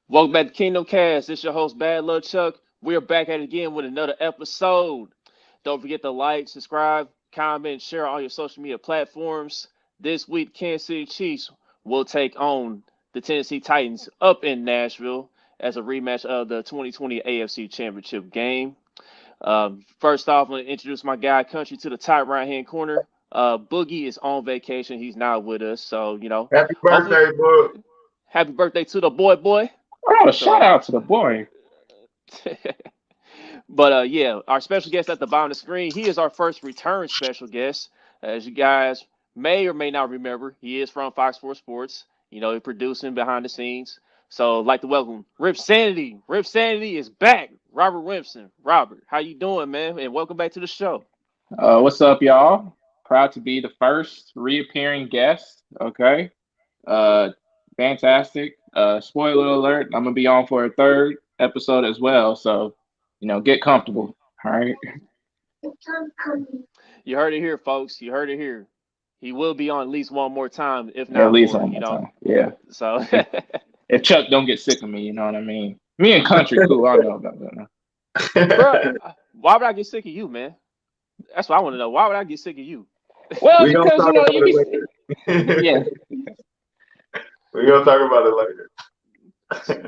Welcome back to Kingdom Cast. It's your host, Bad Luck Chuck. We're back at it again with another episode. Don't forget to like, subscribe, comment, and share on your social media platforms. This week, Kansas City Chiefs will take on the Tennessee Titans up in Nashville as a rematch of the 2020 AFC Championship game. First off, I'm going to introduce my guy, Country, to the top right-hand corner. Boogie is on vacation. He's not with us. So, Happy hopefully, birthday, book. happy birthday to the boy. Oh, shout So, out to the boy. but yeah, our special guest at the bottom of the screen, he is our first return special guest. As you guys may or may not remember, he is from Fox 4 Sports. He's producing behind the scenes. So I'd like to welcome Rimpsanity. Rimpsanity is back. Robert Rimpson. Robert, how you doing, man? And welcome back to the show. What's up, y'all? Proud to be the first reappearing guest. Okay. Uh, Fantastic. Spoiler alert, I'm gonna be on for a third episode as well. So, get comfortable. All right. You heard it here, folks. You heard it here. He will be on at least one more time, if At not least more, one more time. Yeah. So If Chuck don't get sick of me, you know what I mean. Me and Country, cool. I know about that. bro, why would I get sick of you, man? That's what I want to know. Why would I get sick of you? Well, We gonna because talk about you it be later. yeah. We gonna talk about it later.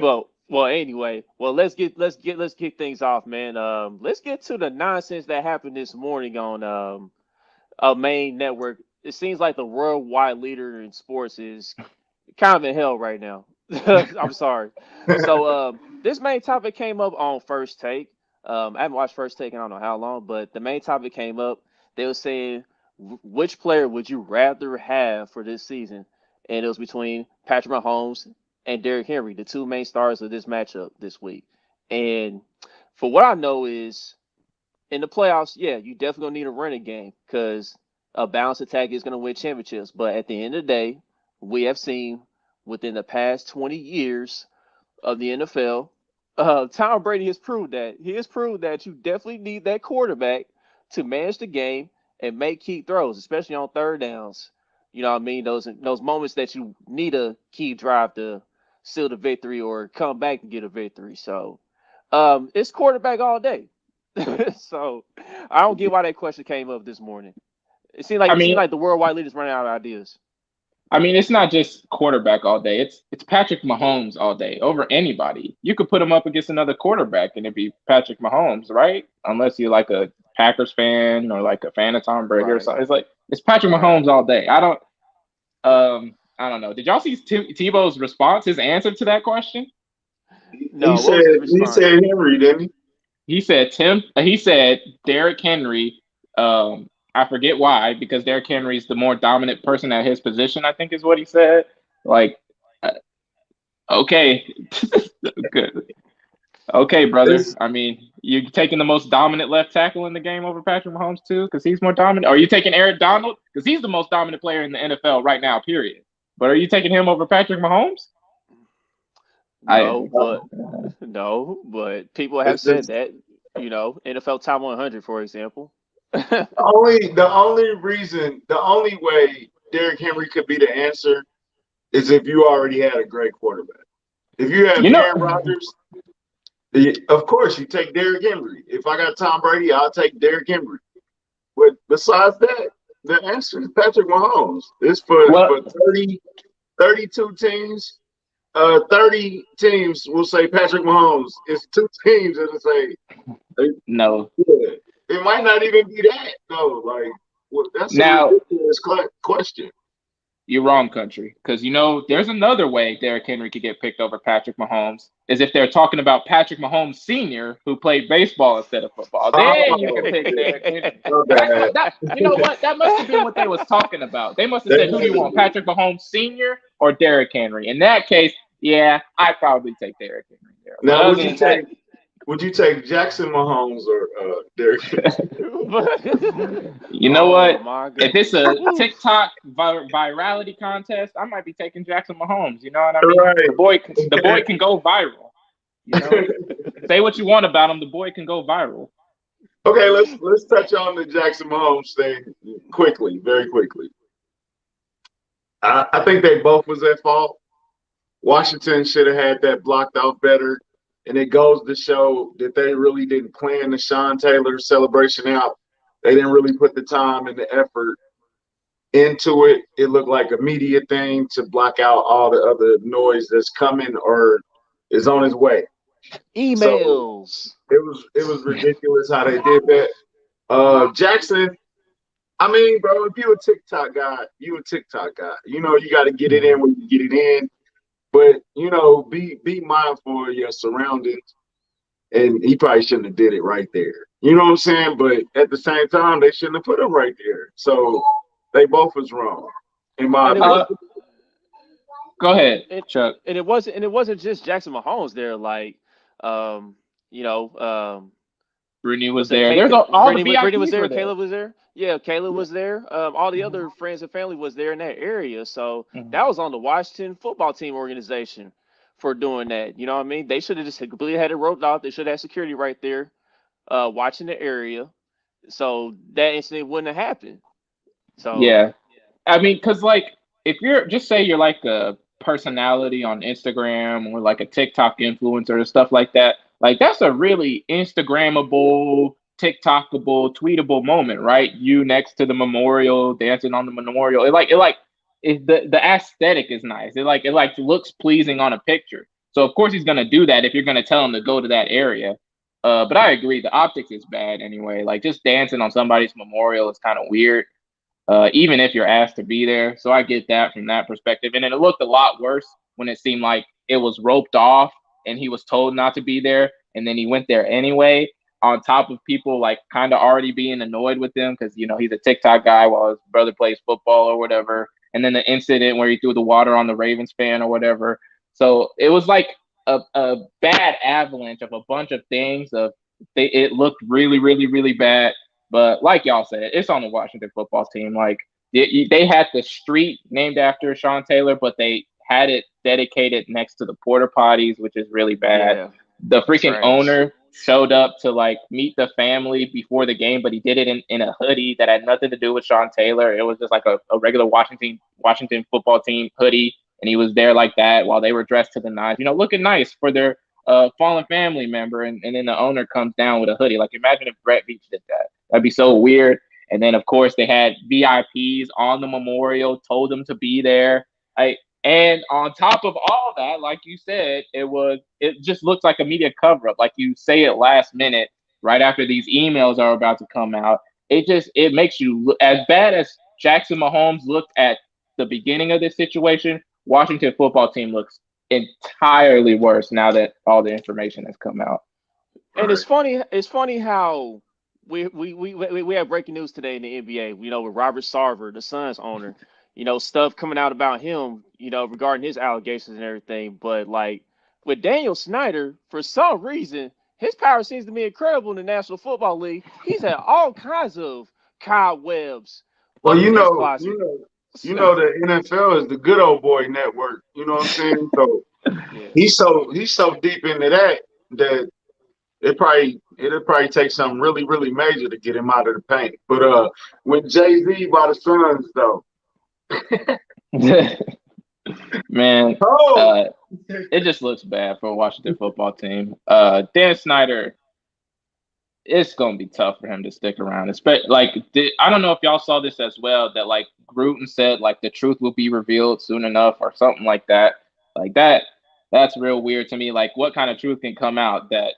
Well. Anyway, let's get things off, man. Let's get to the nonsense that happened this morning on a main network. It seems like the worldwide leader in sports is kind of in hell right now. I'm sorry. So this main topic came up on First Take. I haven't watched First Take in I don't know how long, but the main topic came up. They were saying which player would you rather have for this season, and it was between Patrick Mahomes and Derrick Henry, the two main stars of this matchup this week. And for what I know is in the playoffs, yeah, you definitely gonna need a running game because a balanced attack is gonna win championships. But at the end of the day, we have seen within the past 20 years of the NFL, Tom Brady has proved that. He has proved that you definitely need that quarterback to manage the game and make key throws, especially on third downs. You know what I mean? Those moments that you need a key drive to seal the victory or come back and get a victory. So it's quarterback all day. So I don't get why that question came up this morning. It seemed like I it seemed mean, like the worldwide leaders running out of ideas. it's not just quarterback all day. It's Patrick Mahomes all day over anybody. You could put him up against another quarterback and it'd be Patrick Mahomes, right? Unless you're like a Packers fan or like a fan of Tom Brady or Right. something. It's like it's Patrick Right. Mahomes all day. I don't know. Did y'all see Tebow's response? His answer to that question? he No, what said was his he response? said Henry, didn't he? He said Tim. He said Derrick Henry. I forget why because Derrick Henry is the more dominant person at his position. I think is what he said. Like, uh, okay, good. Okay, brother. It's, I mean, you taking the most dominant left tackle in the game over Patrick Mahomes too, because he's more dominant. Or are you taking Aaron Donald because he's the most dominant player in the NFL right now? Period. But are you taking him over Patrick Mahomes? I No, but no, but people have said it's that. NFL top 100, for example. the only way Derrick Henry could be the answer is if you already had a great quarterback. If you have you know. Aaron Rodgers, of course you take Derrick Henry. If I got Tom Brady, I'll take Derrick Henry. But besides that, the answer is Patrick Mahomes. It's Well, for 32 teams. 30 teams will say Patrick Mahomes. It's two teams that'll say, no. yeah. It might not even be that, though. Like, well, that's a Now ridiculous question. you're wrong, country. Because there's another way Derrick Henry could get picked over Patrick Mahomes is if they're talking about Patrick Mahomes Sr., who played baseball instead of football. Then you can Oh, pick Derrick Henry. so That's bad. what that. You know what? That must have been what they was talking about. They must have They said, "Who do you had want, Patrick Mahomes Sr. or Derrick Henry?" In that case, yeah, I'd probably take Derrick Henry there. But Now, other than that, would you take Jackson Mahomes or Derrick Henry? you know Oh what? my If goodness. it's a Woo. TikTok virality contest, I might be taking Jackson Mahomes. You know what I mean? Right. The boy can go viral. You know, say what you want about him, the boy can go viral. Okay, let's touch on the Jackson Mahomes thing quickly, very quickly. I think they both was at fault. Washington should have had that blocked off better. And it goes to show that they really didn't plan the Sean Taylor celebration out. They didn't really put the time and the effort into it. It looked like a media thing to block out all the other noise that's coming or is on its way. So Emails. it was ridiculous how they did that. Jackson, I mean, bro, if you a TikTok guy, you a TikTok guy. You know you got to get it in when you get it in. But be mindful of your surroundings. And he probably shouldn't have did it right there. You know what I'm saying? But at the same time, they shouldn't have put him right there. So they both was wrong. In my And it opinion. was Go ahead, and, Chuck. and it wasn't just Jackson Mahomes there. Like, um, you know, Brittany was what's that? there. There's all the Brittany was VIPs there. were there. Caleb was there. Yeah, Caleb Yeah. was there. All the Mhm. other friends and family was there in that area. So Mhm. that was on the Washington football team organization for doing that. You know what I mean? They should have just completely had it roped off. They should have had security right there, watching the area, so that incident wouldn't have happened. So Yeah. I mean, because like if you're just say you're like a personality on Instagram or like a TikTok influencer or stuff like that's a really Instagrammable, TikTokable, tweetable moment, right? You next to the memorial, dancing on the memorial. The aesthetic is nice. It looks pleasing on a picture. So of course he's gonna do that if you're gonna tell him to go to that area. But I agree, the optics is bad anyway. Like just dancing on somebody's memorial is kind of weird, even if you're asked to be there. So I get that from that perspective. And then it looked a lot worse when it seemed like it was roped off and he was told not to be there. And then he went there anyway, on top of people like kind of already being annoyed with him because, he's a TikTok guy while his brother plays football or whatever. And then the incident where he threw the water on the Ravens fan or whatever. So it was like a bad avalanche of a bunch of things. It looked really, really, really bad, but like y'all said, it's on the Washington football team. Like they had the street named after Sean Taylor, but they had it dedicated next to the porta potties, which is really bad. yeah, The freaking trash. owner showed up to like meet the family before the game, but he did it in a hoodie that had nothing to do with Sean Taylor. It was just like a regular Washington football team hoodie, and he was there like that while they were dressed to the nines, looking nice for their fallen family member, and then the owner comes down with a hoodie. Like imagine if Brett Beach did that. That'd be so weird. And then of course they had VIPs on the memorial, told them to be there. And on top of all that, like you said, it just looks like a media cover up. Like you say it last minute, right after these emails are about to come out. It makes you look as bad as Jackson Mahomes looked at the beginning of this situation. Washington football team looks entirely worse now that all the information has come out. And it's Right. funny. It's funny how we have breaking news today in the NBA. With Robert Sarver, the Suns owner. Stuff coming out about him. Regarding his allegations and everything. But like with Daniel Snyder, for some reason, his power seems to be incredible in the National Football League. He's had all kinds of cobwebs Well, up you in his know, closet. the NFL is the good old boy network. You know what I'm saying? So Yeah. he's so deep into that it'll probably take something really, really major to get him out of the paint. But when Jay-Z bought the Suns though, Man, oh, uh, it just looks bad for a Washington football team. Dan Snyder, it's gonna be tough for him to stick around. I don't know if y'all saw this as well. That like Gruden said, like the truth will be revealed soon enough, or something like that. Like that, that's real weird to me. Like, what kind of truth can come out that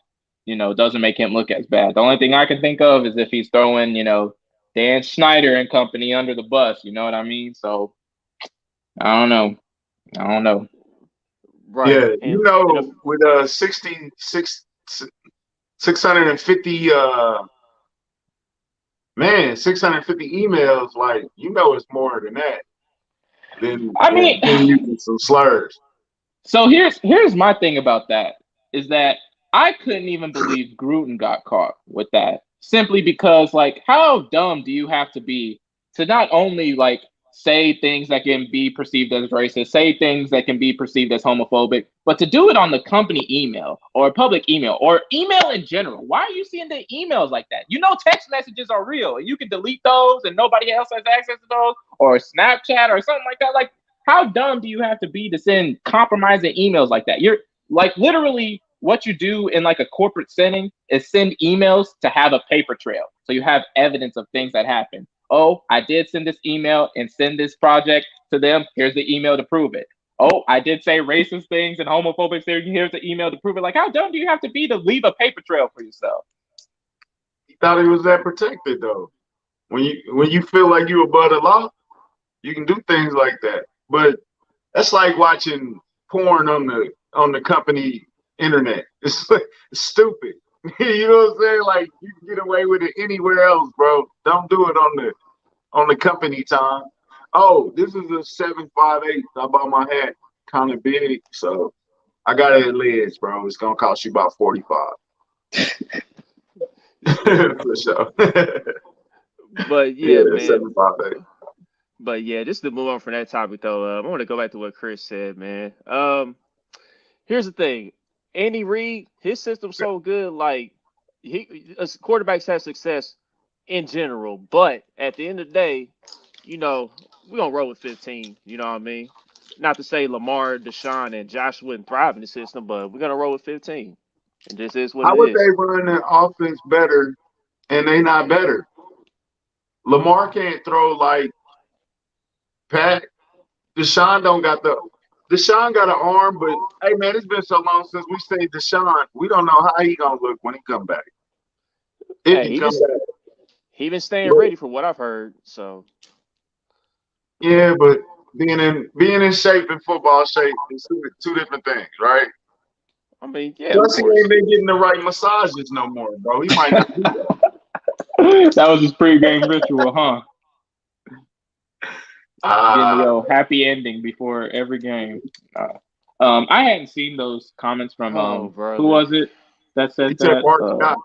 doesn't make him look as bad? The only thing I can think of is if he's throwing Dan Snyder and company under the bus. You know what I mean? So I don't know. I don't know. Right. yeah, And if with 650 650 emails, like it's more than that than I than mean, him using some slurs. so here's my thing about that is that I couldn't even believe Gruden got caught with that simply because like how dumb do you have to be to not only like say things that can be perceived as racist, say things that can be perceived as homophobic, but to do it on the company email or public email or email in general. Why are you seeing the emails like that? Text messages are real and you can delete those and nobody else has access to those, or Snapchat or something like that. Like how dumb do you have to be to send compromising emails like that? You're like literally what you do in like a corporate setting is send emails to have a paper trail. So you have evidence of things that happen. Oh, I did send this email and send this project to them. Here's the email to prove it. Oh, I did say racist things and homophobic things. Here's the email to prove it. Like, how dumb do you have to be to leave a paper trail for yourself? He thought he was that protected though. When you feel like you above the law, you can do things like that. But that's like watching porn on the company internet. It's stupid. You know what I'm saying? Like you can get away with it anywhere else, bro. Don't do it on the company time. Oh, this is a 758. I bought my hat kind of big, so I got it at Lids, bro. It's gonna cost you about 45. For sure. But yeah, man. 758. But yeah, just to move on from that topic though, I want to go back to what Chris said, man. Here's the thing: Andy Reid, his system's so good. Like quarterbacks have success in general, but at the end of the day, you know, we're gonna roll with 15. You know what I mean? Not to say Lamar, Deshaun, and Josh wouldn't thrive in the system, but we're gonna roll with 15. And this is what How it would is. they run their offense better and they not better? Lamar can't throw like Pat. Deshaun got an arm, but hey man, it's been so long since we seen Deshaun. We don't know how he gonna look when he come back. If Hey, he come back. he been staying But, ready for what I've heard. So yeah, but being in shape and football shape is two different things, right? I mean, yeah, of Plus he course. ain't been getting the right massages no more, bro. He might not do that. That was his pregame ritual, huh? Getting the happy ending before every game. I hadn't seen those comments from Oh, who brother. was it that said He said that? Bart Scott.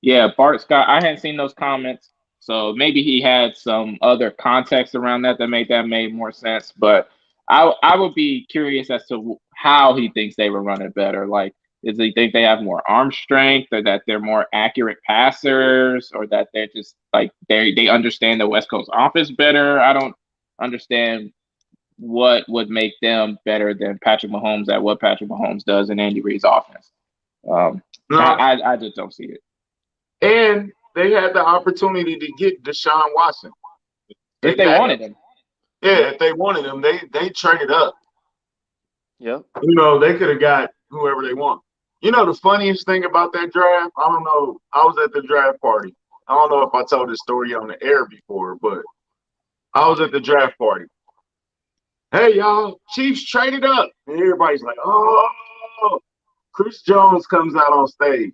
Yeah, Bart Scott. I hadn't seen those comments, so maybe he had some other context around that made more sense. But I would be curious as to how he thinks they were running better. Like, does he think they have more arm strength, or that they're more accurate passers, or that they're just like they understand the West Coast offense better? I don't understand what would make them better than Patrick Mahomes at what Patrick Mahomes does in Andy Reid's offense. No, I just don't see it. and they had the opportunity to get Deshaun Watson. If they wanted him. Yeah, if they wanted him, they traded up. Yep. You know, they could have got whoever they want. You know, the funniest thing about that draft, I don't know. I was at the draft party. I don't know if I told this story on the air before, but I was at the draft party. Hey, y'all, Chiefs traded up. And everybody's like, oh, Chris Jones comes out on stage.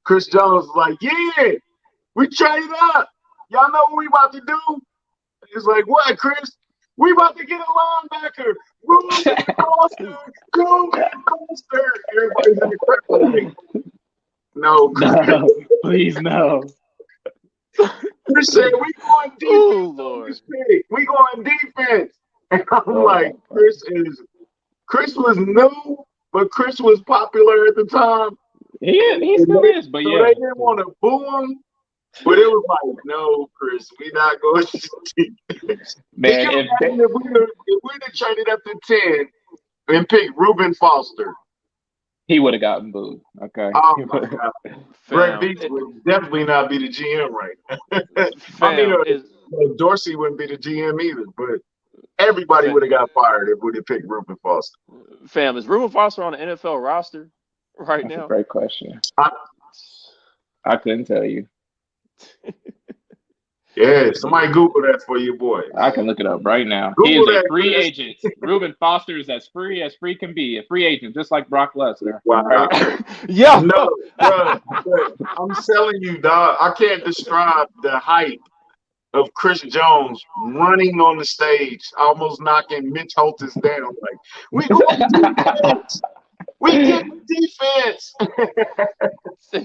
Chris Jones is like, yeah, we traded up. Y'all know what we about to do? It's like, what, Chris? We about to get a linebacker. Reuben Foster. Everybody's in the crowd like, no, No, please no. Chris said, we going defense. Oh, Lord. We going defense. And I'm like, Chris was new, but Chris was popular at the time. He still is, but so yeah. they didn't want to boo him. But it was like, no, Chris, we not going to defense. Man, if we'd have traded up to 10 and picked Reuben Foster, he would have gotten booed. Okay. Oh my God. Greg Beach would definitely not be the GM right now. I mean, Dorsey wouldn't be the GM either, but everybody would have got fired if we'd have picked Reuben Foster. Fam, is Reuben Foster on the NFL roster right now? That's a great question. I couldn't tell you. Yeah, somebody Google that for you, boy. I can look it up right now. He is a free agent. Reuben Foster is as free can be. A free agent, just like Brock Lesnar. Wow. Right? Yeah. No, bro, I'm telling you, dog, I can't describe the hype of Chris Jones running on the stage, almost knocking Mitch Holtis down. Like, we going defense. We get defense.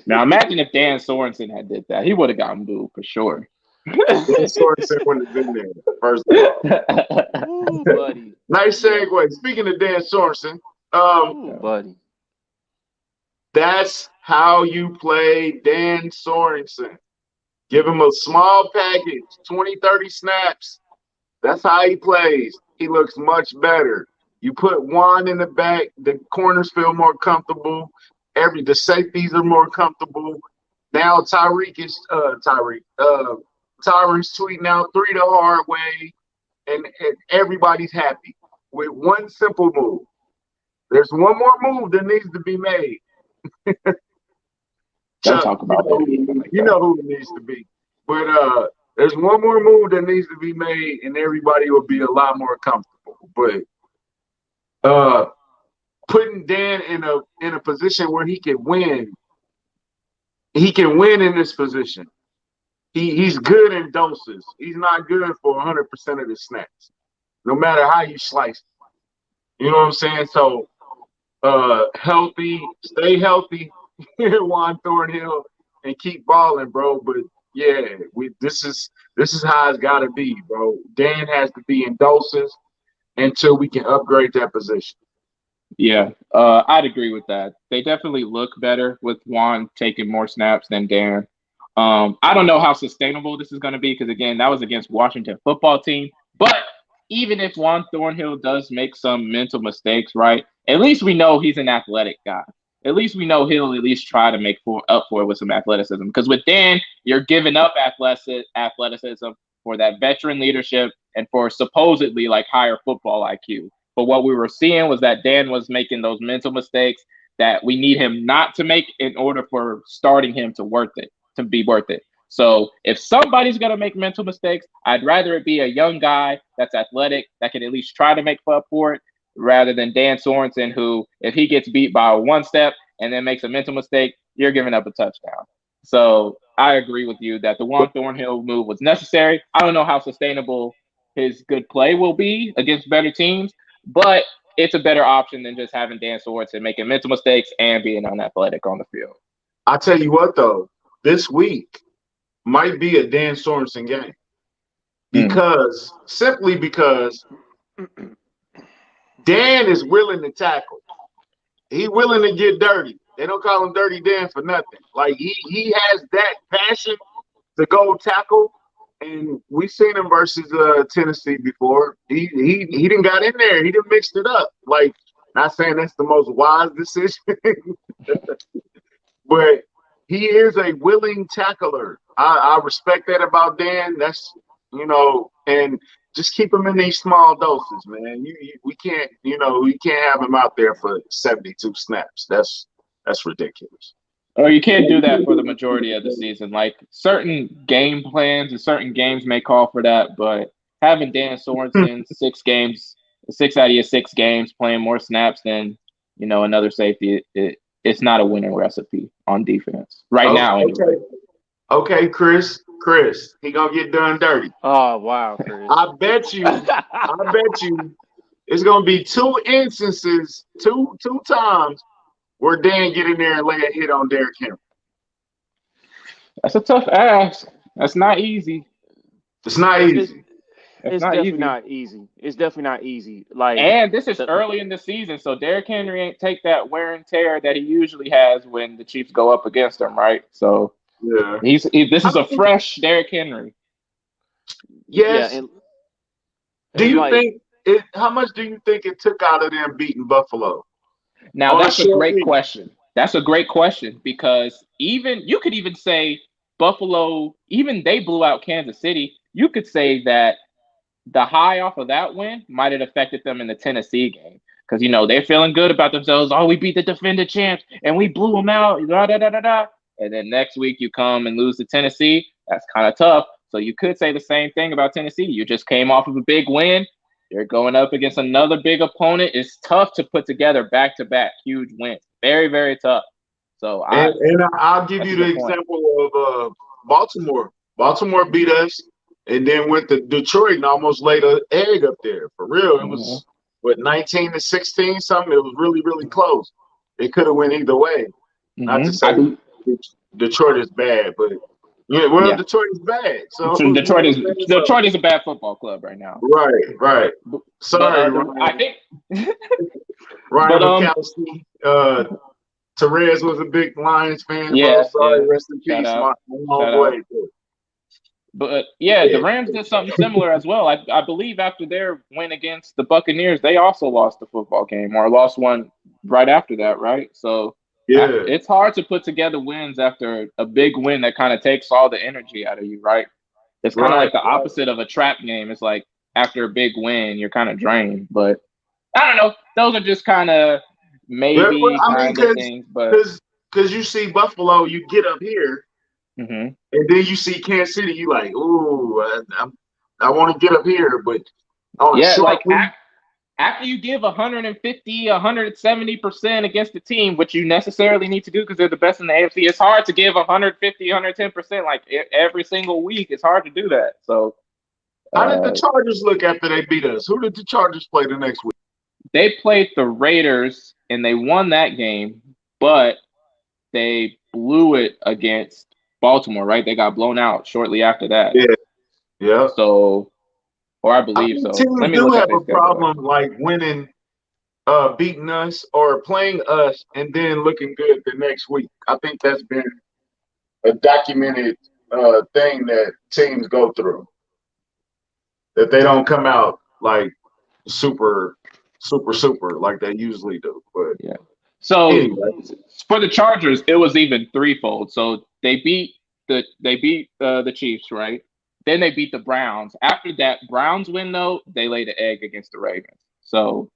Now imagine if Dan Sorensen had did that. He would have gotten booed for sure. Dan Sorensen wouldn't have been there, first of all. Ooh, buddy. Nice segue. Speaking of Dan Sorensen, buddy. That's how you play Dan Sorensen. Give him a small package, 20, 30 snaps, That's how he plays. He looks much better. You put Juan in the back, the corners feel more comfortable. The safeties are more comfortable. Now Tyron's tweeting out 3 the hard way, and everybody's happy with one simple move. There's one more move that needs to be made. Don't Chuck, talk about that. you know who it needs to be. But there's one more move that needs to be made, and everybody will be a lot more comfortable. But putting Dan in a position where he can win. He can win in this position. He's good in doses. He's not good for 100% of the snaps, no matter how you slice it. You know what I'm saying? So healthy, stay healthy, Juan Thornhill, and keep balling, bro. But yeah, this is how it's got to be, bro. Dan has to be in doses until we can upgrade that position. Yeah, I'd agree with that. They definitely look better with Juan taking more snaps than Dan. I don't know how sustainable this is going to be because, again, that was against Washington football team. But even if Juan Thornhill does make some mental mistakes, right, at least we know he's an athletic guy. At least we know he'll at least try to make up for it with some athleticism. Because with Dan, you're giving up athleticism for that veteran leadership and for supposedly like higher football IQ. But what we were seeing was that Dan was making those mental mistakes that we need him not to make in order for starting him to be worth it. So if somebody's going to make mental mistakes, I'd rather it be a young guy that's athletic that can at least try to make up for it rather than Dan Sorensen, who, if he gets beat by one step and then makes a mental mistake, you're giving up a touchdown. So I agree with you that the Juan Thornhill move was necessary. I don't know how sustainable his good play will be against better teams, but it's a better option than just having Dan Sorensen making mental mistakes and being unathletic on the field. I'll tell you what, though, this week might be a Dan Sorensen game simply because Dan is willing to tackle. He's willing to get dirty. They don't call him Dirty Dan for nothing. Like he has that passion to go tackle, and we've seen him versus Tennessee before. He didn't got in there. He didn't mixed it up. Like, not saying that's the most wise decision, but he is a willing tackler. I respect that about Dan. That's, and just keep him in these small doses, man. We can't have him out there for 72 snaps. That's ridiculous. Or you can't do that for the majority of the season. Like, certain game plans and certain games may call for that, but having Dan Sorensen 6 out of your 6 games playing more snaps than another safety, it's not a winning recipe on defense right now. Anyway. Okay, Chris, he gonna get done dirty. Oh wow, Chris! I bet you, it's gonna be 2 instances, two times where Dan get in there and lay a hit on Derrick Henry. That's a tough ask. That's not easy. It's not easy. It's definitely not easy. It's definitely not easy. Like, and this is early in the season, so Derrick Henry ain't take that wear and tear that he usually has when the Chiefs go up against him, right? So yeah, this is a fresh Derrick Henry. Yes. Yeah, do you think it? How much do you think it took out of them beating Buffalo? Now that's a great question. That's a great question because you could even say Buffalo, even they blew out Kansas City. You could say that the high off of that win might have affected them in the Tennessee game because, they're feeling good about themselves. Oh, we beat the defending champs and we blew them out. Da, da, da, da, da. And then next week you come and lose to Tennessee. That's kind of tough. So you could say the same thing about Tennessee. You just came off of a big win. You're going up against another big opponent. It's tough to put together back-to-back huge wins. Very, very tough. So I'll give you the example of Baltimore. Baltimore beat us. And then went to Detroit and almost laid an egg up there. For real, it was 19-16 something. It was really, really close. It could have went either way. Not to say Detroit is bad, but Detroit is bad. So Detroit is a bad football club right now. Right. Sorry, Ryan. I think Ryan Kast, Therese was a big Lions fan. Yeah, Sorry, rest in peace, my boy. But yeah, the Rams did something similar as well. I believe after their win against the Buccaneers, they also lost the football game or lost one right after that, right? So Yeah, it's hard to put together wins after a big win that kind of takes all the energy out of you, right? It's kind of right. like the opposite of a trap game. It's like after a big win, you're kind of drained. But I don't know. Those are just kind of Well, maybe I mean, kind of things. But because you see Buffalo, you get up here, mhm. and then you see Kansas City, you like, ooh, I want to get up here, but on a Yeah, short like week, after you give 150, 170% against the team, which you necessarily need to do because they're the best in the AFC, it's hard to give 150, 110% like every single week. It's hard to do that. So how did the uh, Chargers look after they beat us? Who did the Chargers play the next week? they played the Raiders and they won that game, but they blew it against Baltimore, right? They got blown out shortly after that. Yeah, yeah. So, or I I believe think so. Let teams me do look at have their a schedule. problem like winning, beating us or playing us and then looking good the next week. I think that's been a documented thing that teams go through. That they don't come out like super, super like they usually do. But Yeah. So anyway, for the Chargers, it was even threefold. So they beat the Chiefs, right? Then they beat the Browns. After that Browns win, though, they laid an egg against the Ravens. So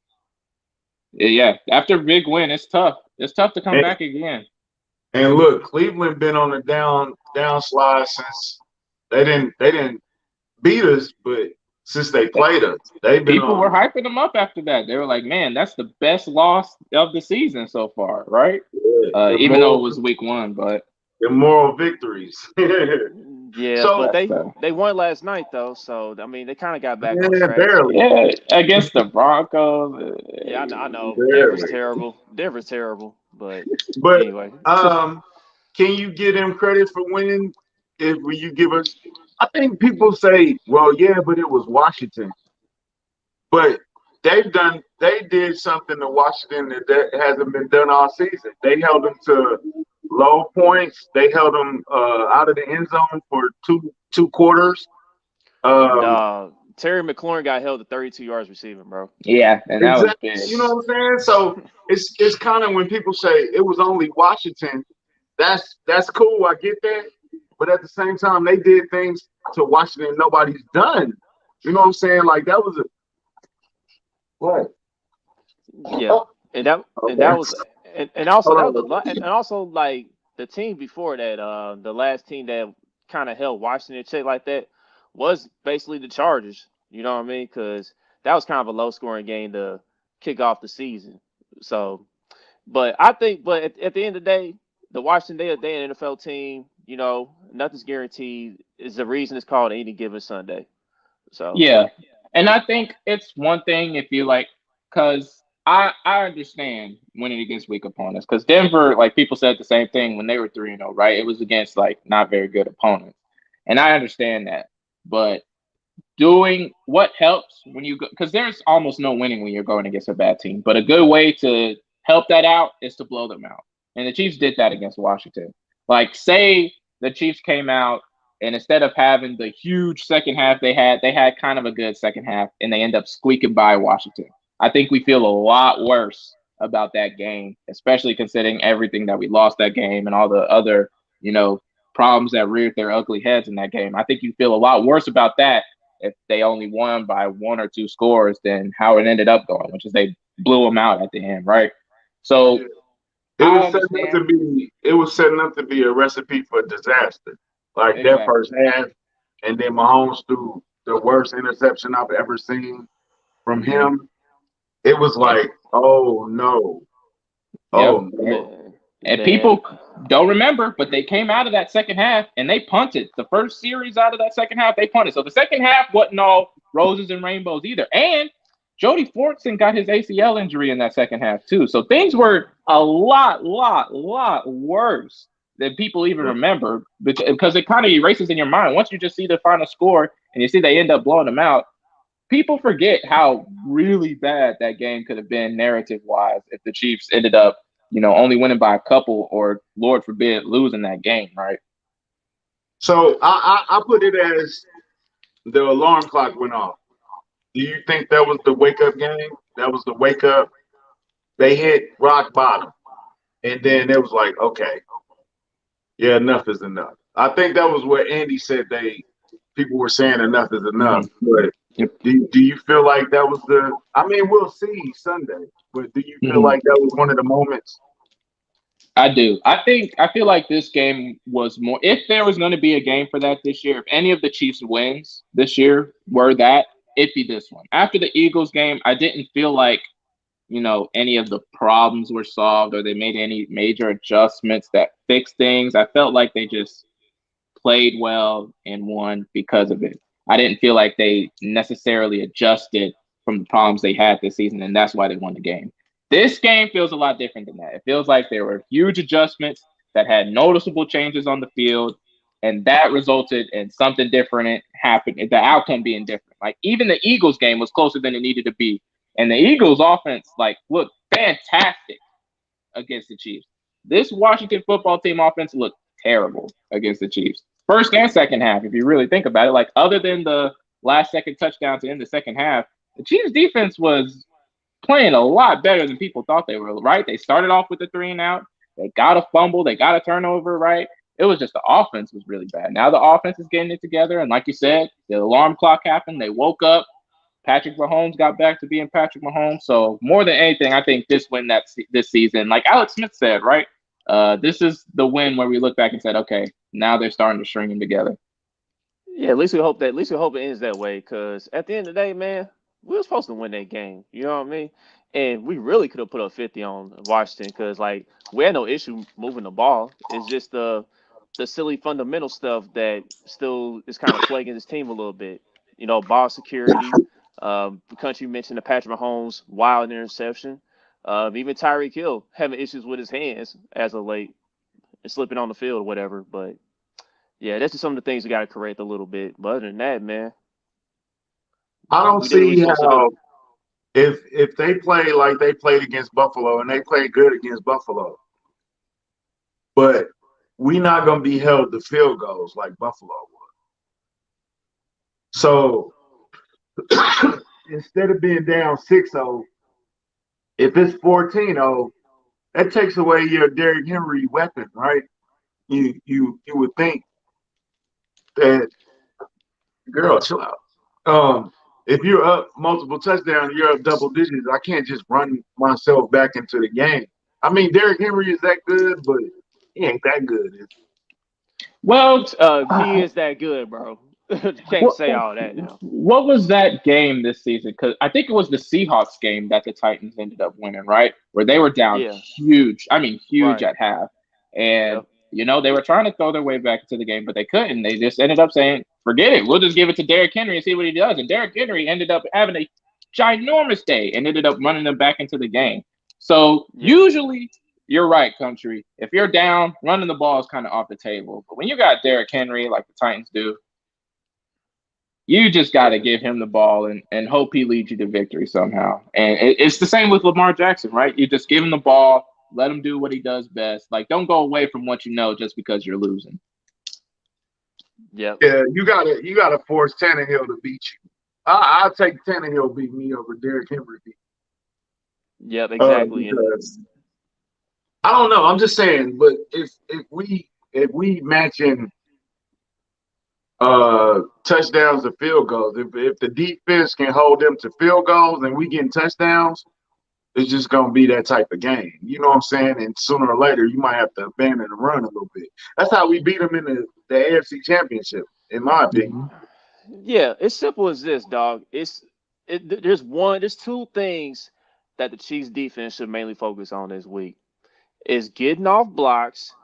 yeah, after a big win, it's tough. It's tough to come and, back again. and look, Cleveland been on the downslide since they didn't beat us, but since they played us, they've been People were on hyping them up after that. They were like, "Man, that's the best loss of the season so far, right?" the Even though it moral was week one, but the moral victories. Yeah, So but that's they won last night though, so I mean they kind of got back on yeah, track. So barely, yeah against the Broncos. yeah, I know Denver's barely. terrible. Denver's terrible, but But anyway, can you give them credit for winning? If you give us, I think people say, well, yeah, but it was Washington. But they did something to Washington that hasn't been done all season. They held them to low points. They held them out of the end zone for two quarters. Um, Terry McLaurin got held to 32 yards receiving, bro. Yeah, and that was exactly. big. You know what I'm saying? So it's kind of when people say it was only Washington. That's cool. I get that. But at the same time, they did things to Washington nobody's done. You know what I'm saying? Like that was a what? Yeah, and that Okay. was and also that Hold was on. and also like the team before that, the last team that kind of held Washington in check like that was basically the Chargers. You know what I mean? Because that was kind of a low scoring game to kick off the season. So, but I think, but at the end of the day, the Washington they an NFL team. You know, nothing's guaranteed. Is the reason it's called any given Sunday. So Yeah, and I think it's one thing if you like, because I understand winning against weak opponents. Because Denver, like people said the same thing when they were 3-0, right? It was against like not very good opponents, and I understand that. But doing what helps when you go, because there's almost no winning when you're going against a bad team. But a good way to help that out is to blow them out. And the Chiefs did that against Washington. Like, say the Chiefs came out and instead of having the huge second half they had kind of a good second half and they end up squeaking by Washington. I think we feel a lot worse about that game, especially considering everything that we lost that game and all the other, you know, problems that reared their ugly heads in that game. I think you feel a lot worse about that if they only won by one or two scores than how it ended up going, which is they blew them out at the end, right? So Yeah. I understand It was setting up to be a recipe for disaster. Like that exactly. first half, and then Mahomes threw the worst interception I've ever seen from Mm-hmm. him. It was And, like, oh no, yep. oh no. And man, people don't remember, but they came out of that second half and they punted. The first series out of that second half, they punted. So the second half wasn't all roses and rainbows either. And Jody Fortson got his ACL injury in that second half too. So things were a lot worse than people even remember because it kind of erases in your mind. Once you just see the final score and you see they end up blowing them out, people forget how really bad that game could have been narrative wise if the Chiefs ended up, you know, only winning by a couple or Lord forbid losing that game, right? So I put it as the alarm clock went off. Do you think that was the wake up game? That was the wake up. They hit rock bottom, and then it was like, okay, yeah, enough is enough. I think that was what Andy said. People were saying enough is enough. Mhm. But Yep. do you feel like that was the? I mean, we'll see Sunday. But do you feel Mhm. like that was one of the moments? I do. I feel like this game was more. If there was going to be a game for that this year, if any of the Chiefs wins this year were that, it'd be this one. After the Eagles game, I didn't feel like any of the problems were solved or they made any major adjustments that fixed things. I felt like they just played well and won because of it. I didn't feel like they necessarily adjusted from the problems they had this season, and that's why they won the game. This game feels a lot different than that. It feels like there were huge adjustments that had noticeable changes on the field, and that resulted in something different happening, the outcome being different. Like even the Eagles game was closer than it needed to be. And the Eagles offense, looked fantastic against the Chiefs. This Washington football team offense looked terrible against the Chiefs. First and second half, if you really think about it, other than the last second touchdown to end the second half, the Chiefs defense was playing a lot better than people thought they were, right? They started off with the 3-and-out. They got a fumble. They got a turnover, right? It was just the offense was really bad. Now the offense is getting it together. And like you said, the alarm clock happened. They woke up. Patrick Mahomes got back to being Patrick Mahomes. So more than anything, I think this season, like Alex Smith said, right? This is the win where we look back and said, okay, now they're starting to string them together. Yeah, at least we hope it ends that way. Cause at the end of the day, man, we were supposed to win that game. You know what I mean? And we really could have put up 50 on Washington. Cause like we had no issue moving the ball. It's just the silly fundamental stuff that still is kind of plaguing this team a little bit. Ball security. The country mentioned the Patrick Mahomes wild interception. Even Tyreek Hill having issues with his hands as of late and slipping on the field or whatever. But yeah, that's just some of the things we got to correct a little bit. But other than that, man, I don't we did what we see were supposed to do. how if they play like they played against Buffalo and they played good against Buffalo, but we not gonna be held to field goals like Buffalo was. So instead of being down 6-0, if it's 14-0, that takes away your Derrick Henry weapon, right? You would think that girl, chill out. If you're up multiple touchdowns, you're up double digits. I can't just run myself back into the game. I mean, Derrick Henry is that good, but he ain't that good. Well, He is that good, bro. Can't what, say all that now. what was that game this season? Because I think it was the Seahawks game that the Titans ended up winning, right? Where they were down Yeah, huge. I mean, huge right. at half. And, Yep. they were trying to throw their way back into the game, but they couldn't. They just ended up saying, forget it. We'll just give it to Derrick Henry and see what he does. And Derrick Henry ended up having a ginormous day and ended up running them back into the game. So Yeah. usually, you're right, country. If you're down, running the ball is kind of off the table. But when you got Derrick Henry like the Titans do, you just got to Yeah. give him the ball and hope he leads you to victory somehow. And it's the same with Lamar Jackson, right? You just give him the ball, let him do what he does best. Like, don't go away from what you know just because you're losing. Yep. Yeah, you gotta force Tannehill to beat you. I'll take Tannehill beat me over Derrick Henry beat. Yep. Exactly. And Because I don't know. I'm just saying, but if we matching touchdowns to field goals, if the defense can hold them to field goals and we getting touchdowns, it's just gonna be that type of game. You know what I'm saying? And sooner or later, you might have to abandon the run a little bit. That's how we beat them in the AFC Championship, in my opinion. Mm-hmm. yeah, it's simple as this, dog. There's two things that the Chiefs defense should mainly focus on this week. Is getting off blocks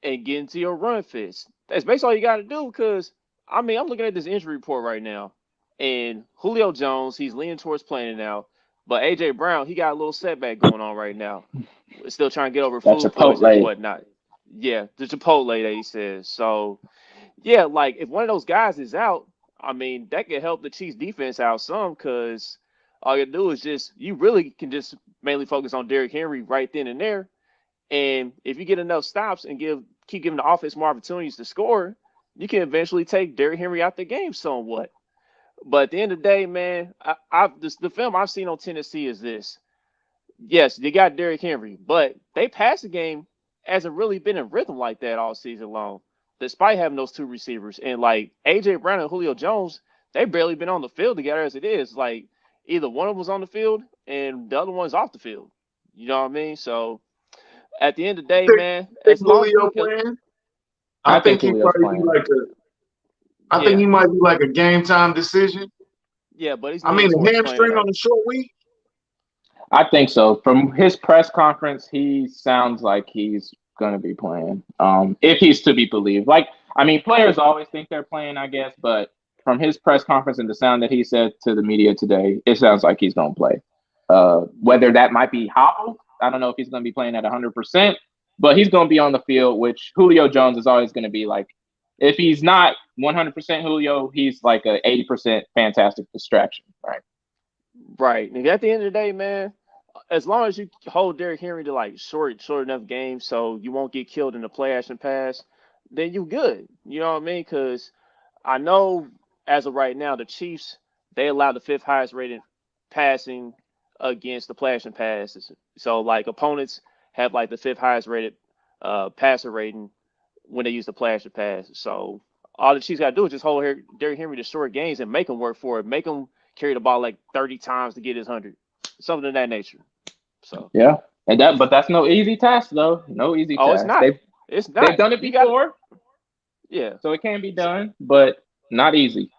and getting to your run fits. That's basically all you got to do. Because I mean, I'm looking at this injury report right now, and Julio Jones, he's leaning towards playing now, but AJ Brown, he got a little setback going on right now. Still trying to get over That's food poisoning and Chipotle. whatnot. Yeah, the Chipotle that he says. So yeah, like if one of those guys is out, I mean that could help the Chiefs defense out some because all you do is just you really can just mainly focus on Derrick Henry right then and there, and if you get enough stops and keep giving the offense more opportunities to score, you can eventually take Derrick Henry out the game somewhat. But at the end of the day, man, the film I've seen on Tennessee is this. Yes, they got Derrick Henry, but they passing game hasn't really been in rhythm like that all season long, despite having those two receivers. And like AJ Brown and Julio Jones, they barely been on the field together as it is. Like either one of them was on the field and the other one's off the field. You know what I mean? So at the end of the day, Think, man, think as long as Julio we, playing? I I think think he Julio's probably be playing. like a. I think yeah, he might be like a game time decision. yeah, but he's I leaning mean, a towards playing hamstring it. on a short week. I think so. From his press conference, he sounds like he's going to be playing. If he's to be believed. Like, I mean, players always think they're playing, I guess, but from his press conference and the sound that he said to the media today, it sounds like he's going to play. Whether that might be hobbled, I don't know if he's going to be playing at 100%, but he's going to be on the field, which Julio Jones is always going to be like, if he's not 100% Julio, he's like a 80% fantastic distraction, right? Right. And at the end of the day, man, as long as you hold Derrick Henry to like short enough games so you won't get killed in the play action pass, then you good. You know what I mean? Because I know as of right now, the Chiefs they allow the fifth highest rated passing against the play action passes. So like opponents have like the fifth highest rated passer rating when they use the play action pass. So all the Chiefs got to do is just hold Derrick Henry to short games and make him work for it. Make him carry the ball like 30 times to get his 100, something of that nature. So, Yeah. But that's no easy task though. No easy oh, it's task. not. It's They've not. done it You got, before, yeah. so it can be done, but not easy.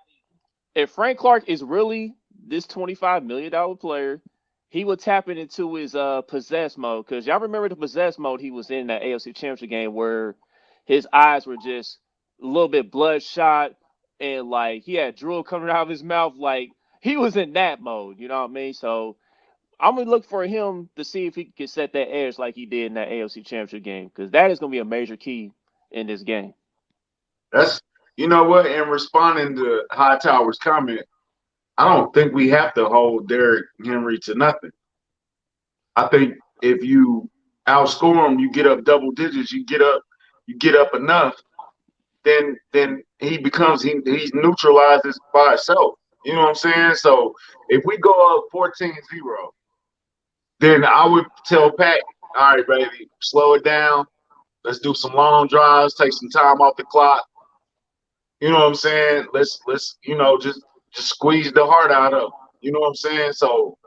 If Frank Clark is really this $25 million player, he would tap it into his possess mode. Because y'all remember the possess mode he was in that AFC Championship game where his eyes were just a little bit bloodshot and like he had drool coming out of his mouth. Like he was in that mode. You know what I mean? So I'm gonna look for him to see if he can set that edge like he did in that AFC Championship game because that is gonna be a major key in this game. That's you know what. In responding to Hightower's comment, I don't think we have to hold Derrick Henry to nothing. I think if you outscore him, you get up double digits, you get up enough, then he becomes he's neutralizes by itself. You know what I'm saying? So if we go up 14-0, then I would tell Pat, all right, baby, slow it down. Let's do some long drives, take some time off the clock. You know what I'm saying? Let's just squeeze the heart out of him. You know what I'm saying? So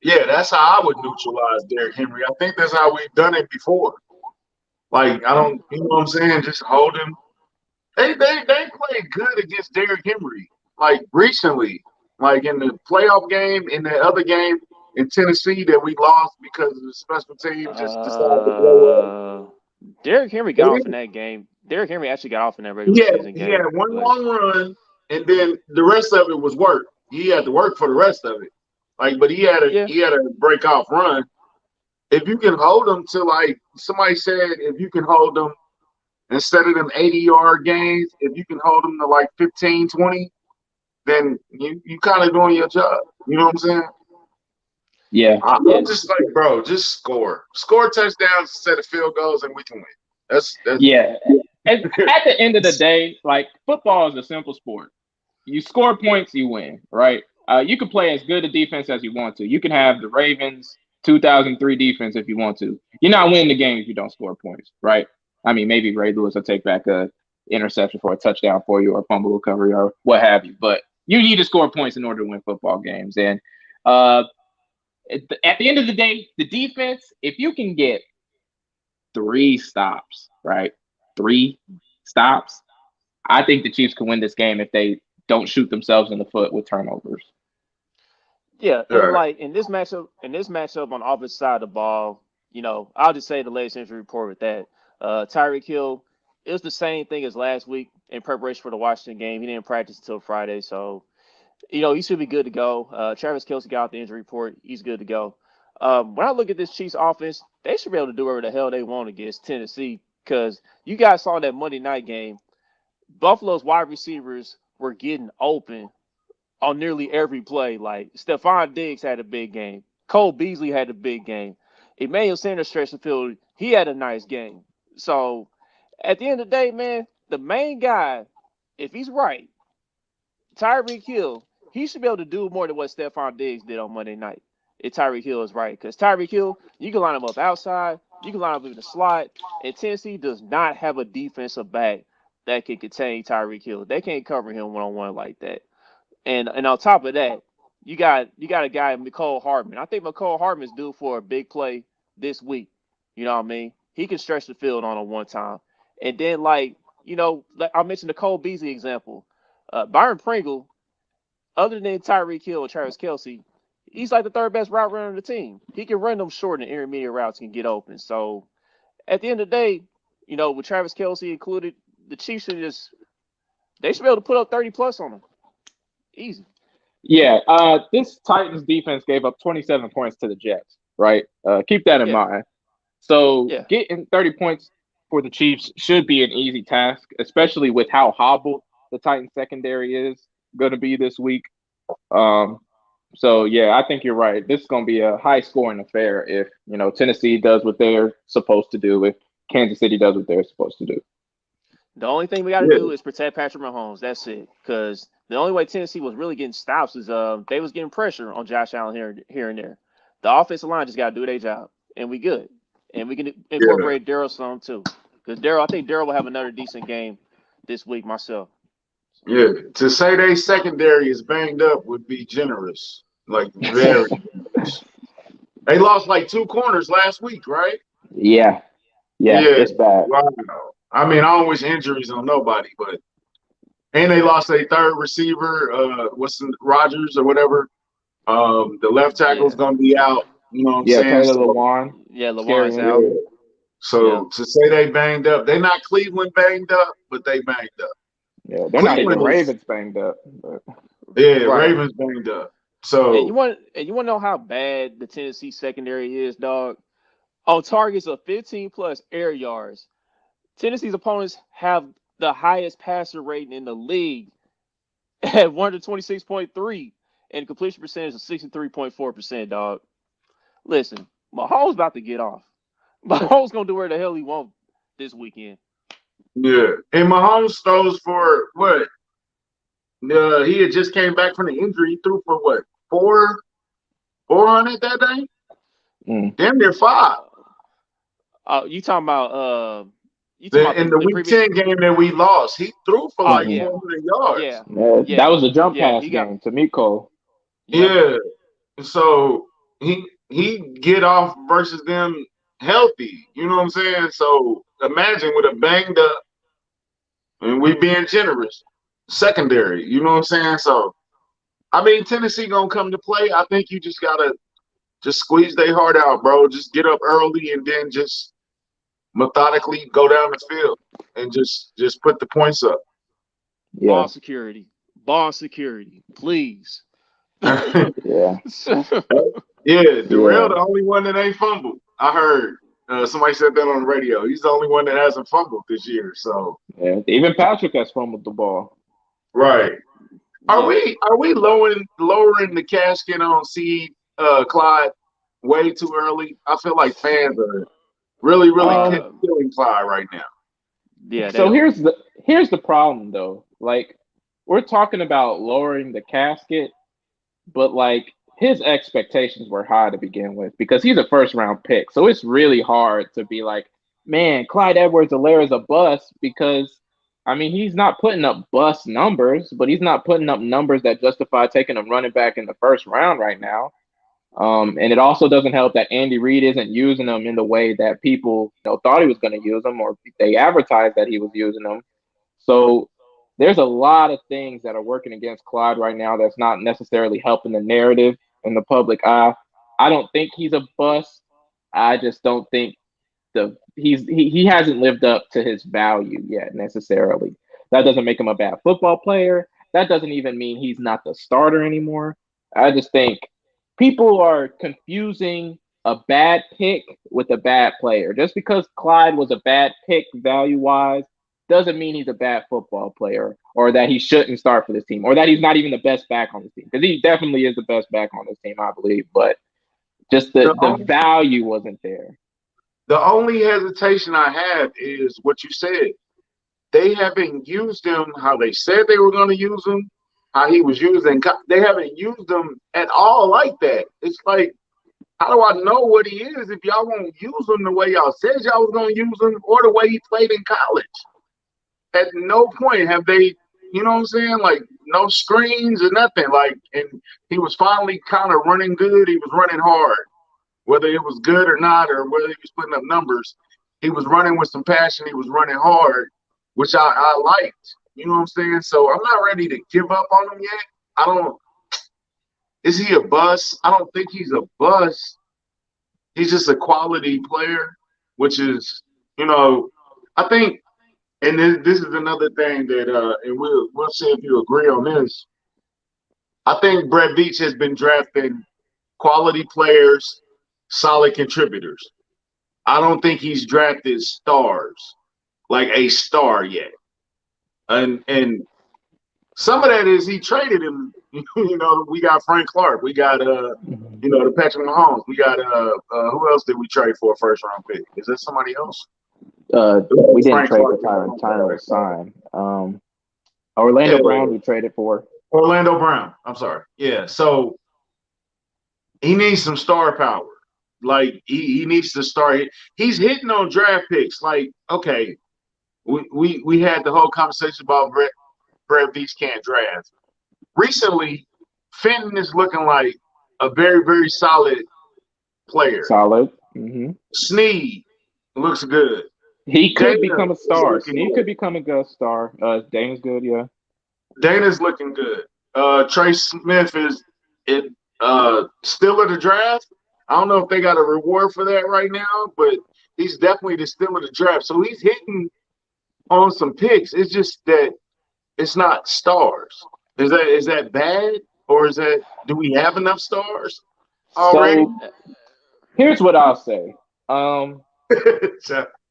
yeah, that's how I would neutralize Derrick Henry. I think that's how we've done it before. Like I don't, you know what I'm saying? Just hold him. They played good against Derrick Henry like recently, like in the playoff game, in the other game in Tennessee that we lost because of the special team just decided to blow up. Uh, Derrick Henry got off in that game. Derrick Henry actually got off in that regular season He had game, one but long run, and then the rest of it was work. He had to work for the rest of it. Like, but yeah, he had a break off run. If you can hold them to like somebody said, if you can hold them instead of them 80-yard games, if you can hold them to like 15, 20, then you kind of doing your job. You know what I'm saying? Yeah. I'm just like, bro, just score touchdowns instead of field goals, and we can win. That's Yeah. And at the end of the day, like football is a simple sport. You score points, you win, right? You can play as good a defense as you want to. You can have the Ravens 2003 defense if you want to. You're not winning the game if you don't score points, right? I mean, maybe Ray Lewis will take back a interception for a touchdown for you or a fumble recovery or what have you. But you need to score points in order to win football games. And uh, at the end of the day, the defense, if you can get 3 stops, right? 3 stops. I think the Chiefs can win this game if they don't shoot themselves in the foot with turnovers. yeah, all and right. like in this matchup on the opposite side of the ball, I'll just say the latest injury report with that. Tyreek Hill, it was the same thing as last week in preparation for the Washington game. He didn't practice until Friday, so he should be good to go. Travis Kelce got out the injury report. He's good to go. When I look at this Chiefs offense, they should be able to do whatever the hell they want against Tennessee because you guys saw that Monday night game. Buffalo's wide receivers were getting open on nearly every play. Like Stephon Diggs had a big game. Cole Beasley had a big game. Emmanuel Sanders stretched the field. He had a nice game. So at the end of the day, man, the main guy, if he's right, Tyreek Hill, he should be able to do more than what Stephon Diggs did on Monday night. If Tyreek Hill is right, because Tyreek Hill, you can line him up outside, you can line him up in the slot, and Tennessee does not have a defensive back that can contain Tyreek Hill. They can't cover him one on one like that. And on top of that, you got a guy, McCole Hardman. I think McCole Hardman is due for a big play this week. You know what I mean? He can stretch the field on a one time. And then like I mentioned the Cole Beasley example. Byron Pringle, other than Tyreek Hill and Travis Kelce, he's like the third best route runner on the team. He can run them short and intermediate routes and get open. So at the end of the day, with Travis Kelce included, the Chiefs they should be able to put up 30 plus on them. Easy. Yeah, this Titans defense gave up 27 points to the Jets, right? Keep that in Yeah. mind. So Yeah. getting 30 points for the Chiefs should be an easy task, especially with how hobbled the Titans secondary is going to be this week. So yeah, I think you're right. This is going to be a high scoring affair if, Tennessee does what they're supposed to do, if Kansas City does what they're supposed to do. The only thing we got to do is protect Patrick Mahomes. That's it. Because the only way Tennessee was really getting stops is they was getting pressure on Josh Allen here and there. The offensive line just got to do their job, and we good. And we can incorporate Darryl some too. Because I think Darryl will have another decent game this week myself. Yeah, to say they secondary is banged up would be generous, like very generous. They lost like 2 corners last week, right? Yeah, it's bad. Wow. I mean, I don't wish injuries on nobody, and they lost their third receiver, Rogers or whatever. The left tackle's gonna be out. You know what I'm saying? Taylor Lewan. Yeah, Lewan's out. Yeah. So to say they banged up, they're not Cleveland banged up, but they banged up. Yeah, they're not even Ravens banged up. But... Yeah, right. Ravens banged up. So and you want to know how bad the Tennessee secondary is, dog? On targets of 15 plus air yards, Tennessee's opponents have the highest passer rating in the league at 126.3 and completion percentage of 63.4%, dog. Listen, Mahomes about to get off. Mahomes gonna do where the hell he wants this weekend. Yeah, and Mahomes throws for what? He had just came back from the injury. He threw for what? 400 that day? Damn near 5. You talking about in the week 10 game that we lost, he threw for 400 yards. Yeah. That was a jump pass game to Miko. Yeah. So he get off versus them healthy. You know what I'm saying? So imagine with a banged up, and we being generous, secondary. You know what I'm saying? So I mean, Tennessee gonna come to play. I think you just gotta squeeze their heart out, bro. Just get up early and then just methodically go down the field and just put the points up. Yeah. Ball security, please. Yeah. Darrell, the only one that ain't fumbled. I heard somebody said that on the radio. He's the only one that hasn't fumbled this year. So even Patrick has fumbled the ball. Right. Are we lowering the casket on Clyde way too early? I feel like fans are really killing Clyde right now. Yeah. So here's the problem though. Like, we're talking about lowering the casket, but like his expectations were high to begin with because he's a first round pick. So it's really hard to be like, man, Clyde Edwards-Helaire is a bust because I mean, he's not putting up bust numbers, but he's not putting up numbers that justify taking a running back in the first round right now. And it also doesn't help that Andy Reid isn't using him in the way that people thought he was going to use him, or they advertised that he was using them. So there's a lot of things that are working against Clyde right now that's not necessarily helping the narrative in the public eye. I don't think he's a bust. I just don't think he hasn't lived up to his value yet necessarily. That doesn't make him a bad football player. That doesn't even mean he's not the starter anymore. I just think people are confusing a bad pick with a bad player. Just because Clyde was a bad pick value-wise doesn't mean he's a bad football player or that he shouldn't start for this team or that he's not even the best back on this team. Because he definitely is the best back on this team, I believe. But just the value wasn't there. The only hesitation I have is what you said. they haven't used him how they said they were going to use him, how he was used. And they haven't used him at all like that. It's like, how do I know what he is if y'all won't use him the way y'all said y'all was going to use him or the way he played in college? At no point have they, you know what I'm saying? Like, no screens or nothing. Like, and he was finally kind of running good. He was running hard. Whether it was good or not, or whether he was putting up numbers, he was running with some passion. He was running hard, which I liked. You know what I'm saying? So I'm not ready to give up on him yet. I don't. Is he a bust? I don't think he's a bust. He's just a quality player, which is, I think. And this is another thing that, and we'll see if you agree on this. I think Brett Veach has been drafting quality players, solid contributors. I don't think he's drafted stars, like a star yet. And some of that is he traded him. We got Frank Clark. We got the Patrick Mahomes. We got who else did we trade for a first round pick? Is there somebody else? We didn't trade for Tyron. Tyron was signed. Orlando Brown we traded for. Orlando Brown. I'm sorry. Yeah. So he needs some star power. Like he needs to start. He's hitting on draft picks. Like, okay, we had the whole conversation about Brett Veach can't draft. Recently, Fenton is looking like a very, very solid player. Solid. Mm-hmm. Snead looks good. He could become a star. Snead could become a good star. Dana's good, yeah. Dana's looking good. Trey Smith is still in the draft. I don't know if they got a reward for that right now, but he's definitely still in the draft. So he's hitting on some picks. It's just that it's not stars. Is that bad, or do we have enough stars already? So here's what I'll say.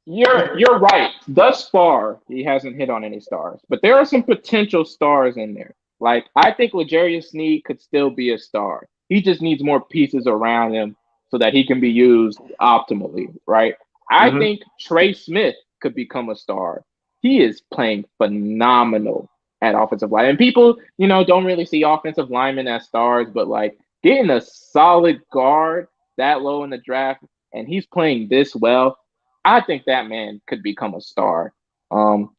You're right. Thus far, he hasn't hit on any stars, but there are some potential stars in there. Like, I think L'Jarius Sneed could still be a star. He just needs more pieces around him so that he can be used optimally, right? I think Trey Smith could become a star. He is playing phenomenal at offensive line. And people, don't really see offensive linemen as stars, but like getting a solid guard that low in the draft and he's playing this well, I think that man could become a star.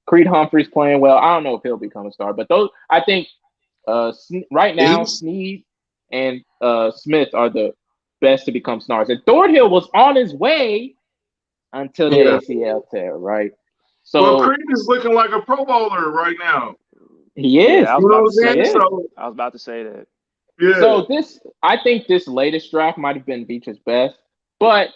Creed Humphrey's playing well. I don't know if he'll become a star, but those, I think right now, Snead and Smith are the best to become stars. And Thornhill was on his way until the ACL tear, right? So Creed is looking like a Pro Bowler right now. He is. Yeah, I was about to say that. Yeah. So I think this latest draft might have been Veach's best, but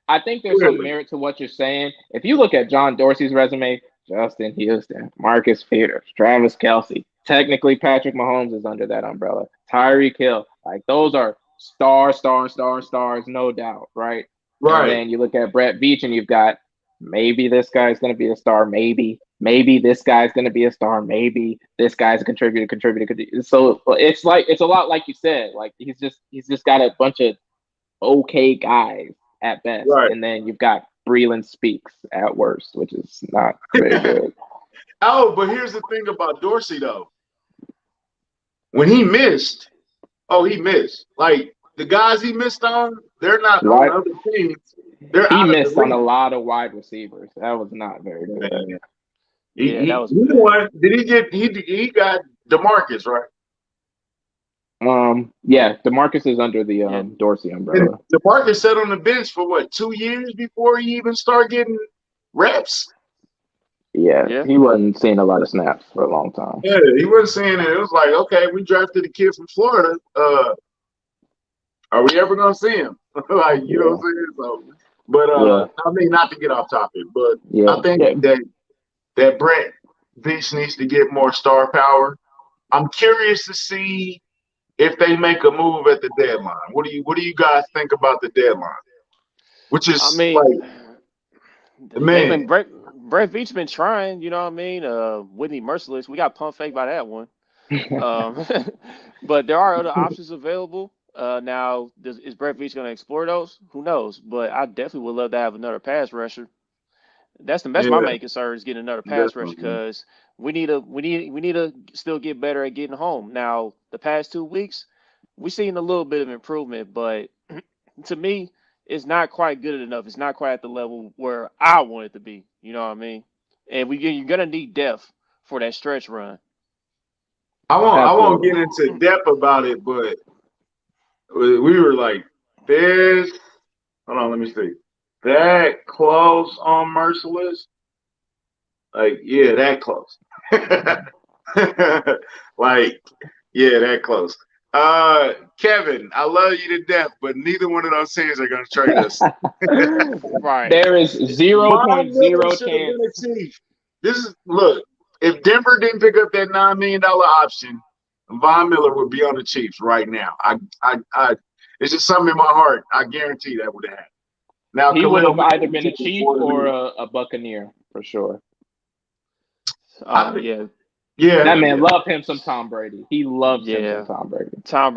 I think there's some merit to what you're saying. If you look at John Dorsey's resume, Justin Houston, Marcus Peters, Travis Kelce, technically Patrick Mahomes is under that umbrella. Tyreek Hill, like those are stars, no doubt, right? Right. And then you look at Brett Veach and you've got maybe this guy's going to be a star, maybe this guy's going to be a star, maybe this guy's a contributor. So it's a lot like you said. Like he's just got a bunch of okay guys at best, right. And then you've got Breland Speaks at worst, which is not very good. Oh, but here's the thing about Dorsey though. When he missed, he missed. Like the guys he missed on, they're not on other teams. He missed on a lot of wide receivers. That was not very good. That was good. He got DeMarcus, right? Yeah, DeMarcus is under the Dorsey umbrella. And DeMarcus sat on the bench for 2 years before he even started getting reps. Yeah, he wasn't seeing a lot of snaps for a long time. Yeah, he wasn't seeing it. It was like, okay, we drafted a kid from Florida. Are we ever gonna see him? Like, you know what I'm saying? So, but I mean, not to get off topic, but I think that Brett Veach needs to get more star power. I'm curious to see if they make a move at the deadline. What do you guys think about the deadline? Which is, Brett Veach been trying, you know what I mean? Whitney Merciless, we got pump fake by that one. But there are other options available. Now, is Brett Veach going to explore those? Who knows? But I definitely would love to have another pass rusher. That's Yeah, my main concern is getting another pass rush definitely. because we need to still get better at getting home. Now the past 2 weeks we've seen a little bit of improvement, but to me it's not quite good enough. It's not quite at the level where I want it to be. You know what I mean? And you're gonna need depth for that stretch run. I won't Absolutely. get into depth about it, but we were like this. Hold on, let me see. That close on Merciless. Like, yeah, that close. Like, yeah, that close. Kevin, I love you to death, but neither one of those teams are gonna trade us. Right. There is Von Miller 0.0 should have chance. been a Chief. This is look. If Denver didn't pick up that $9 million option, Von Miller would be on the Chiefs right now. It's just something in my heart. I guarantee that would have happened. Now, He would Khalil have Mack either is been a super Chief for or me. a Buccaneer for sure. I think, Yeah. That yeah, man yeah, loved him some Tom Brady. He loves him some Yeah. Tom Brady. Tom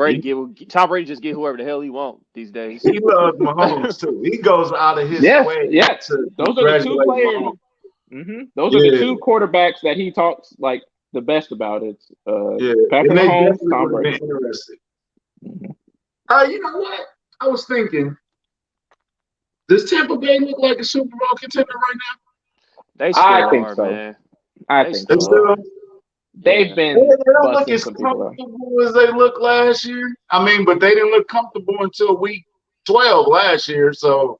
Brady just get whoever the hell he want these days. he loves Mahomes too. He goes out of his Yes, way yes. to Those are the two congratulate players. Mahomes. Those are the Yeah, two quarterbacks that he talks like the best about. It's yeah, Patrick and they Mahomes, definitely Tom would have Brady. been interested. Mhm. You know what? I was thinking, does Tampa Bay look like a Super Bowl contender right now? They I still think are, so. man. I They think They still so. still are. They've Yeah. They been don't look busting as some people out. comfortable as they looked last year. I mean, but they didn't look comfortable until week 12 last year. So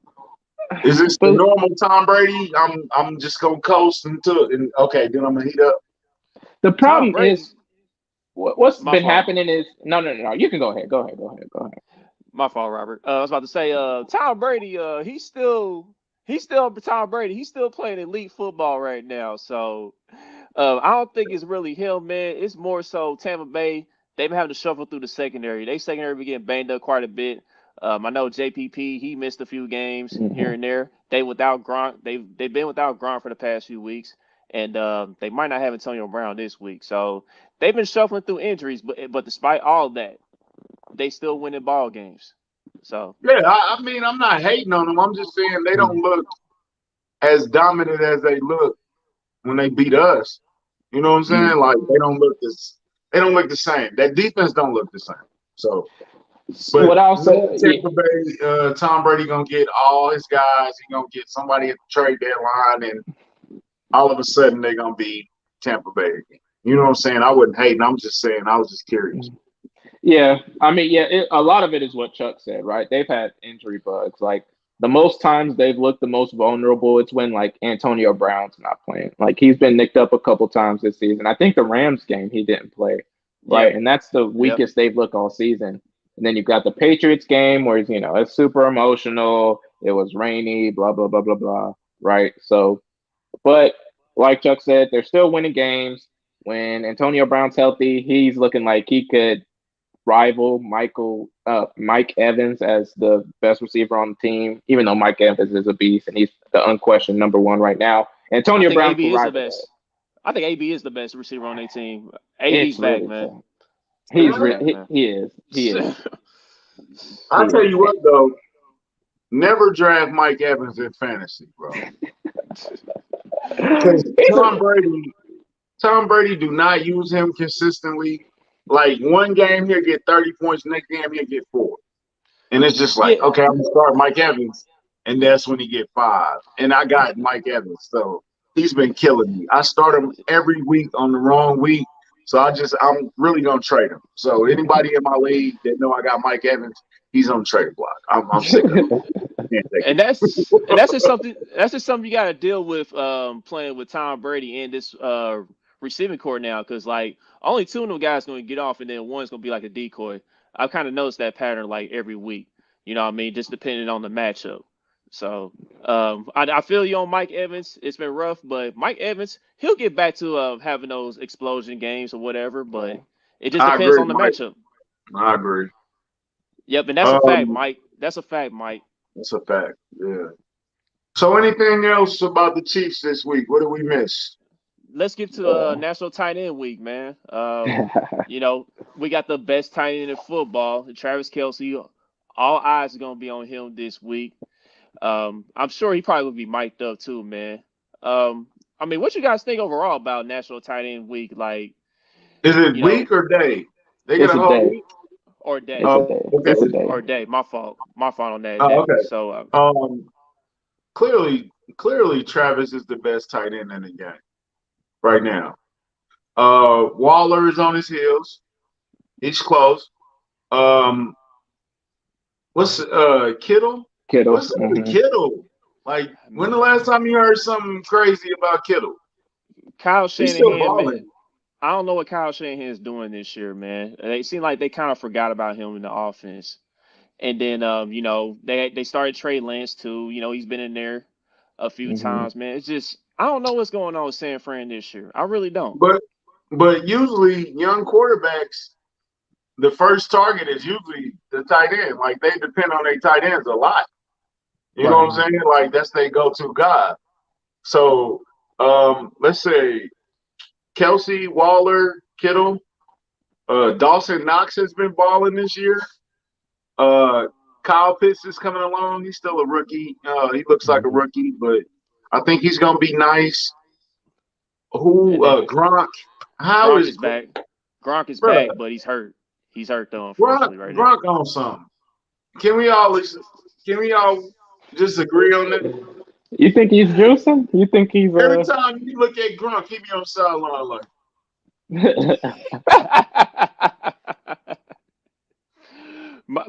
is this the But normal Tom Brady? I'm just gonna coast until and okay, then I'm gonna heat up. the Tom problem Brady, is what's my been fault. happening is no. You can go ahead. Go ahead. Go ahead. Go ahead. My fault, Robert. I was about to say, Tom Brady, he's still Tom Brady. He's still playing elite football right now. So I don't think it's really him, man. It's more so Tampa Bay. They've been having to shuffle through the secondary. They secondary been getting banged up quite a bit. I know JPP, he missed a few games here Mhm. and there. They without Gronk. They've been without Gronk for the past few weeks, and they might not have Antonio Brown this week. So they've been shuffling through injuries, but despite all that, they still winning ball games. So Yeah, I mean, I'm not hating on them. I'm just saying they don't Mhm. look as dominant as they look when they beat us. You know what I'm Mhm. saying? Like they don't look the same. That defense don't look the same. So but What I'll say, knowing yeah, Tampa Bay, Tom Brady gonna get all his guys. He gonna get somebody at the trade deadline, and all of a sudden they're gonna be Tampa Bay again. You know what I'm saying? I wasn't hating. I'm just saying I was just curious. yeah. I mean, yeah. A lot of it is what Chuck said, right? They've had injury bugs. Like the most times they've looked the most vulnerable, it's when like Antonio Brown's not playing. Like he's been nicked up a couple times this season. I think the Rams game he didn't play, right? yep, And that's the yep. weakest they've looked all season. And then you've got the Patriots game where it's super emotional. It was rainy, blah blah blah blah blah, right? So, but like Chuck said, they're still winning games. When Antonio Brown's healthy, he's looking like he could rival Mike Evans as the best receiver on the team, even though Mike Evans is a beast and he's the unquestioned number one right now. I Antonio think Brown could AB is the rival that. best. I think AB is the best receiver on their team. AB's It's back, really man. sad. He's back, man. He is. He is. He I'll tell is. you what though, never draft Mike Evans in fantasy, bro. Because He's a Tom Brady do not use him consistently. Like one game he'll get 30 points, next game he'll get 4. And it's just like, Yeah, okay, I'm gonna start Mike Evans, and that's when he get 5. And I got Mike Evans, so he's been killing me. I start him every week on the wrong week, so I'm really gonna trade him. So anybody in my league that know I got Mike Evans, he's on the trade block. I'm sick of it. Can't take and that's just something you got to deal with playing with Tom Brady and this receiving core now because like only two of them guys going to get off and then one's going to be like a decoy. I've kind of noticed that pattern like every week. You know what I mean? Just depending on the matchup. So I feel you on Mike Evans. It's been rough, but Mike Evans he'll get back to having those explosion games or whatever. But it just I depends agree, on the Mike. matchup. I agree. Yep, and that's a fact, Um, Mike. That's a fact, Mike. that's a fact. Yeah. So anything else about the Chiefs this week? What did we miss? Let's get to National Tight End Week, man. You know, we got the best tight end in football, Travis Kelce. All eyes are gonna be on him this week. I'm sure he probably would be mic'd up too, man. I mean, what you guys think overall about National Tight End Week? Like, Is it you know, week or day? They get It's a a whole day. week. or day, It's a Oh, day. okay. It's a day. or day. My fault on that. Okay. So, Um, clearly, Travis is the best tight end in the game right now. Waller is on his heels. He's close. Um, what's Kittle? Kittle. What's up with Kittle? Like, when the last time you heard something crazy about Kittle? Kyle He's still Shanahan, man. balling. I don't know what Kyle Shanahan is doing this year, man. They seem like they kind of forgot about him in the offense. And then, they started Trey Lance too. He's been in there a few Mm-hmm. times, man. It's just I don't know what's going on with San Fran this year. I really don't. But usually young quarterbacks, the first target is usually the tight end. Like they depend on their tight ends a lot. You know Right. what I'm saying? Like that's their go-to guy. So let's say Kelce, Waller, Kittle, Dawson Knox has been balling this year. Uh, Kyle Pitts is coming along. He's still a rookie. He looks like a Mm-hmm. rookie, but I think he's gonna be nice. Who And then Gronk? How Gronk is is back. Gronk is bro? back, but he's hurt. He's hurt though, Gronk, unfortunately, right now. Gronk on something. Can we all listen? Can we all just agree on that? You think he's juicing? You think he's Every time you look at Gronk, he be on the sideline like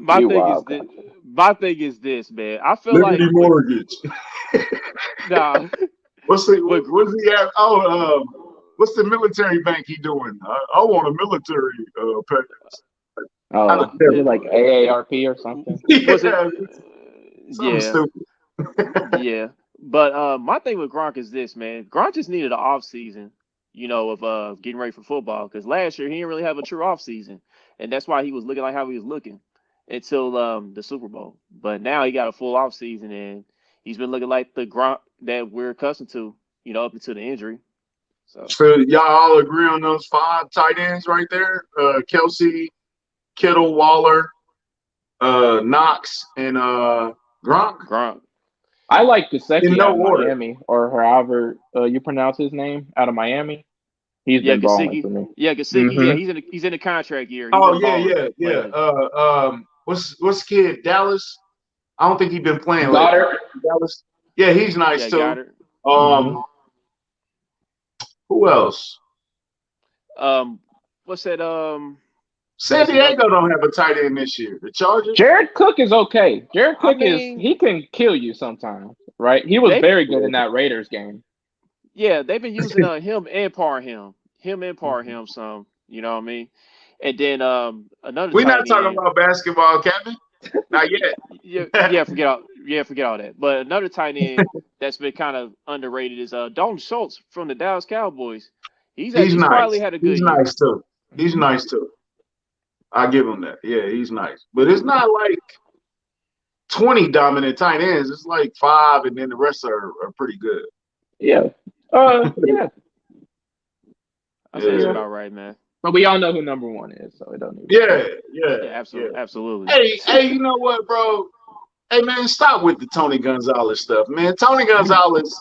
my you thing is wild this. country. My thing is this, man. I feel like Liberty with Mortgage. nah, What's with what's he at? What's the military bank he doing? I want a military package. Out of Oh, is it like AARP or something? was it? yeah, something Yeah, stupid. yeah. But my thing with Gronk is this, man. Gronk just needed an off season, of getting ready for football. Because last year he didn't really have a true off season, and that's why he was looking like how he was looking until the Super Bowl. But now he got a full off season, and he's been looking like the Gronk that we're accustomed to, up until the injury. So So y'all all agree on those five tight ends right there? Kelce, Kittle, Waller, Knox, and Gronk Gronk, I like in Gesicki no out of order. Miami, or however you pronounce his name, out of Miami. He's yeah, been balling Gasicki, for me. yeah, Gasicki, yeah, Mm-hmm. he's in the contract year. He's Oh been yeah, balling yeah, yeah. lately. What's kid Dallas? I don't think he's been playing lately. Goddard. Dallas. Yeah, he's nice Yeah, too. Goddard. Mm-hmm. Um, who else? Um, what's that? San It's another. Diego don't have a tight end this year. The Chargers. Jared Cook is okay. Jared I Cook mean, he can kill you sometimes, right? He was they very good in that Raiders game. yeah, they've been using him and Mhm. Parham some. You know what I mean? And then another We're tight not talking end. about basketball, Captain. Not Yeah, yet. forget all that. But another tight end that's been kind of underrated is Dalton Schultz from the Dallas Cowboys. He's He's quietly nice. had a good He's year. nice too. He's Mhm. nice too. I give him that. Yeah, he's nice. But it's not like 20 dominant tight ends. It's like five, and then the rest are pretty good. Yeah. Yeah. I say that's Yeah. Yeah. about right, man. But we all know who number one is, so it don't even matter. Yeah. Yeah. Yeah, Yeah. absolutely. Hey, you know what, bro? Hey, man, stop with the Tony Gonzalez stuff, man. Tony Gonzalez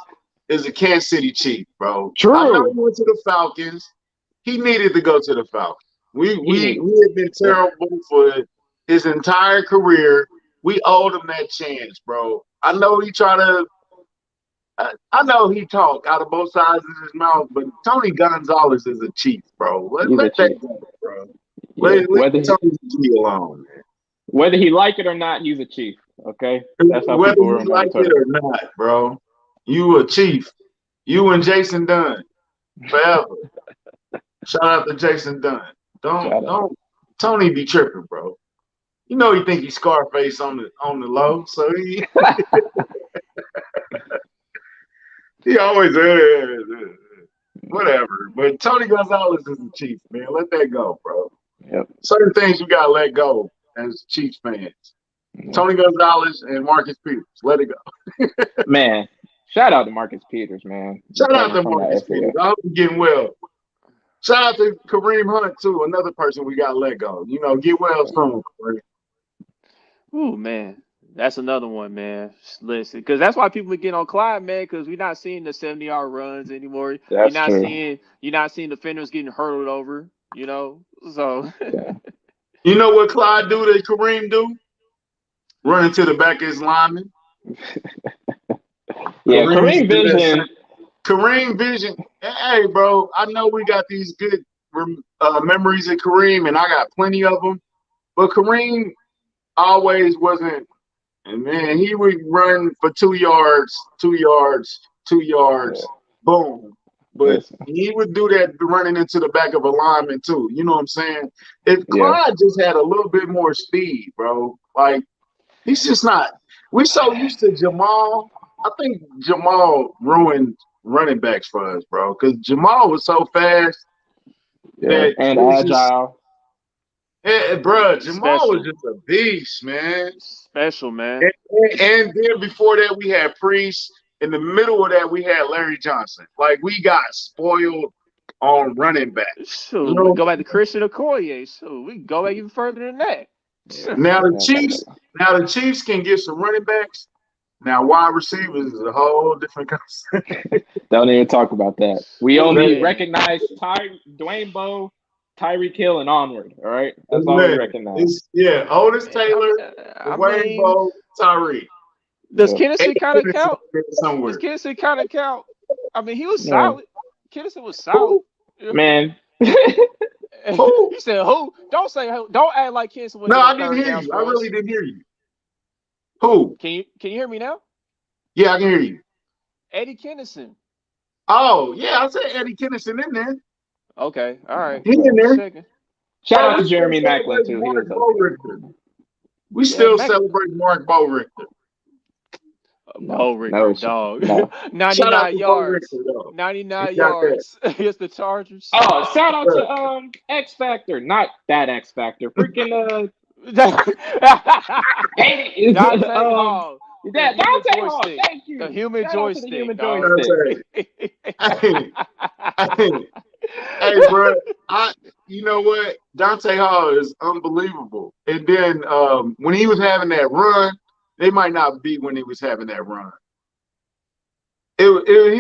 is a Kansas City Chief, bro. I know True. he went to the Falcons. He needed to go to the Falcons. We He we needs we have been yep. terrible for his entire career. We owed him that chance, bro. I know he tried to. I know he talk out of both sides of his mouth, but Tony Gonzalez is a chief, bro. He's a Let that chief. go, bro. Yeah. Let Tony G alone, Whether he like it or not, he's a chief. Okay? man. That's how Whether people you run on like it Twitter. or not, bro. You a chief. You and Jason Dunn forever. Shout out to Jason Dunn. Shout out. Don't Tony be tripping, bro. You know he think he's Scarface on the low, so he always whatever. But Tony Gonzalez is the Chiefs, man. Let that go, bro. Yep. Certain things you gotta let go as Chiefs fans. Yep. Tony Gonzalez and Marcus Peters, let it go. Man, shout out to Marcus Peters, man. Shout out Returning to from that Marcus ACL. Peters. I hope he's getting well. Shout out to Kareem Hunt too, another person we gotta let go. Get well soon, Kareem. Ooh, man. That's another one, man. Listen, because that's why people get on Clyde, man. Because we're not seeing the 70-yard runs anymore. That's true. You're not seeing defenders getting hurdled over. So. Yeah. You know what Clyde do that Kareem do? Running to the back of his lineman. Yeah, Kareem vision. Kareem vision. Hey, bro, I know we got these good memories of Kareem, and I got plenty of them. But Kareem always wasn't. And man, he would run for 2 yards, 2 yards, 2 yards, boom. But he would do that running into the back of a lineman too. You know what I'm saying? If Clyde just had a little bit more speed, bro, like he's just not. We're so used to Jamal. I think Jamal ruined running backs for us, bro, because Jamal was so fast and agile. Bro, Jamal was just a beast, man. Special, man. And then before that, we had Priest. In the middle of that, we had Larry Johnson. Like, we got spoiled on running back. Shoot, we go back to Christian Okoye. Shoot, we can go back even further than that. Now the Chiefs can get some running backs. Now wide receivers is a whole different concept. Don't even talk about that. We only recognize Dwayne Bowe, Tyreek Hill, and onward. All right, that's all we recognize. Otis Taylor, Dwayne Bowe, Tyreek. Does Kinnison kind of count? Does Kinnison kind of count? I mean, he was solid. Kinnison was solid. Man. You said who? Don't say who. Don't act like Kinnison was. No, I didn't hear you. I really didn't hear you. Who? Can you hear me now? Yeah, I can hear you. Eddie Kinnison. Oh, yeah, I said Eddie Kinnison in there. Okay, all right. He's in there. Shout out to Jeremy Macklin, too. We still celebrate Mark Bo Richter. Bo Richter, dog. No. 99 yards. 99 yards against the Chargers. Oh, shout out to X Factor. Not that X Factor. Freaking Dante Hall. Dante Hall. Thank you. The human joystick. Hey, bro. You know what? Dante Hall is unbelievable. And then when he was having that run, they might not be when he was having that run. He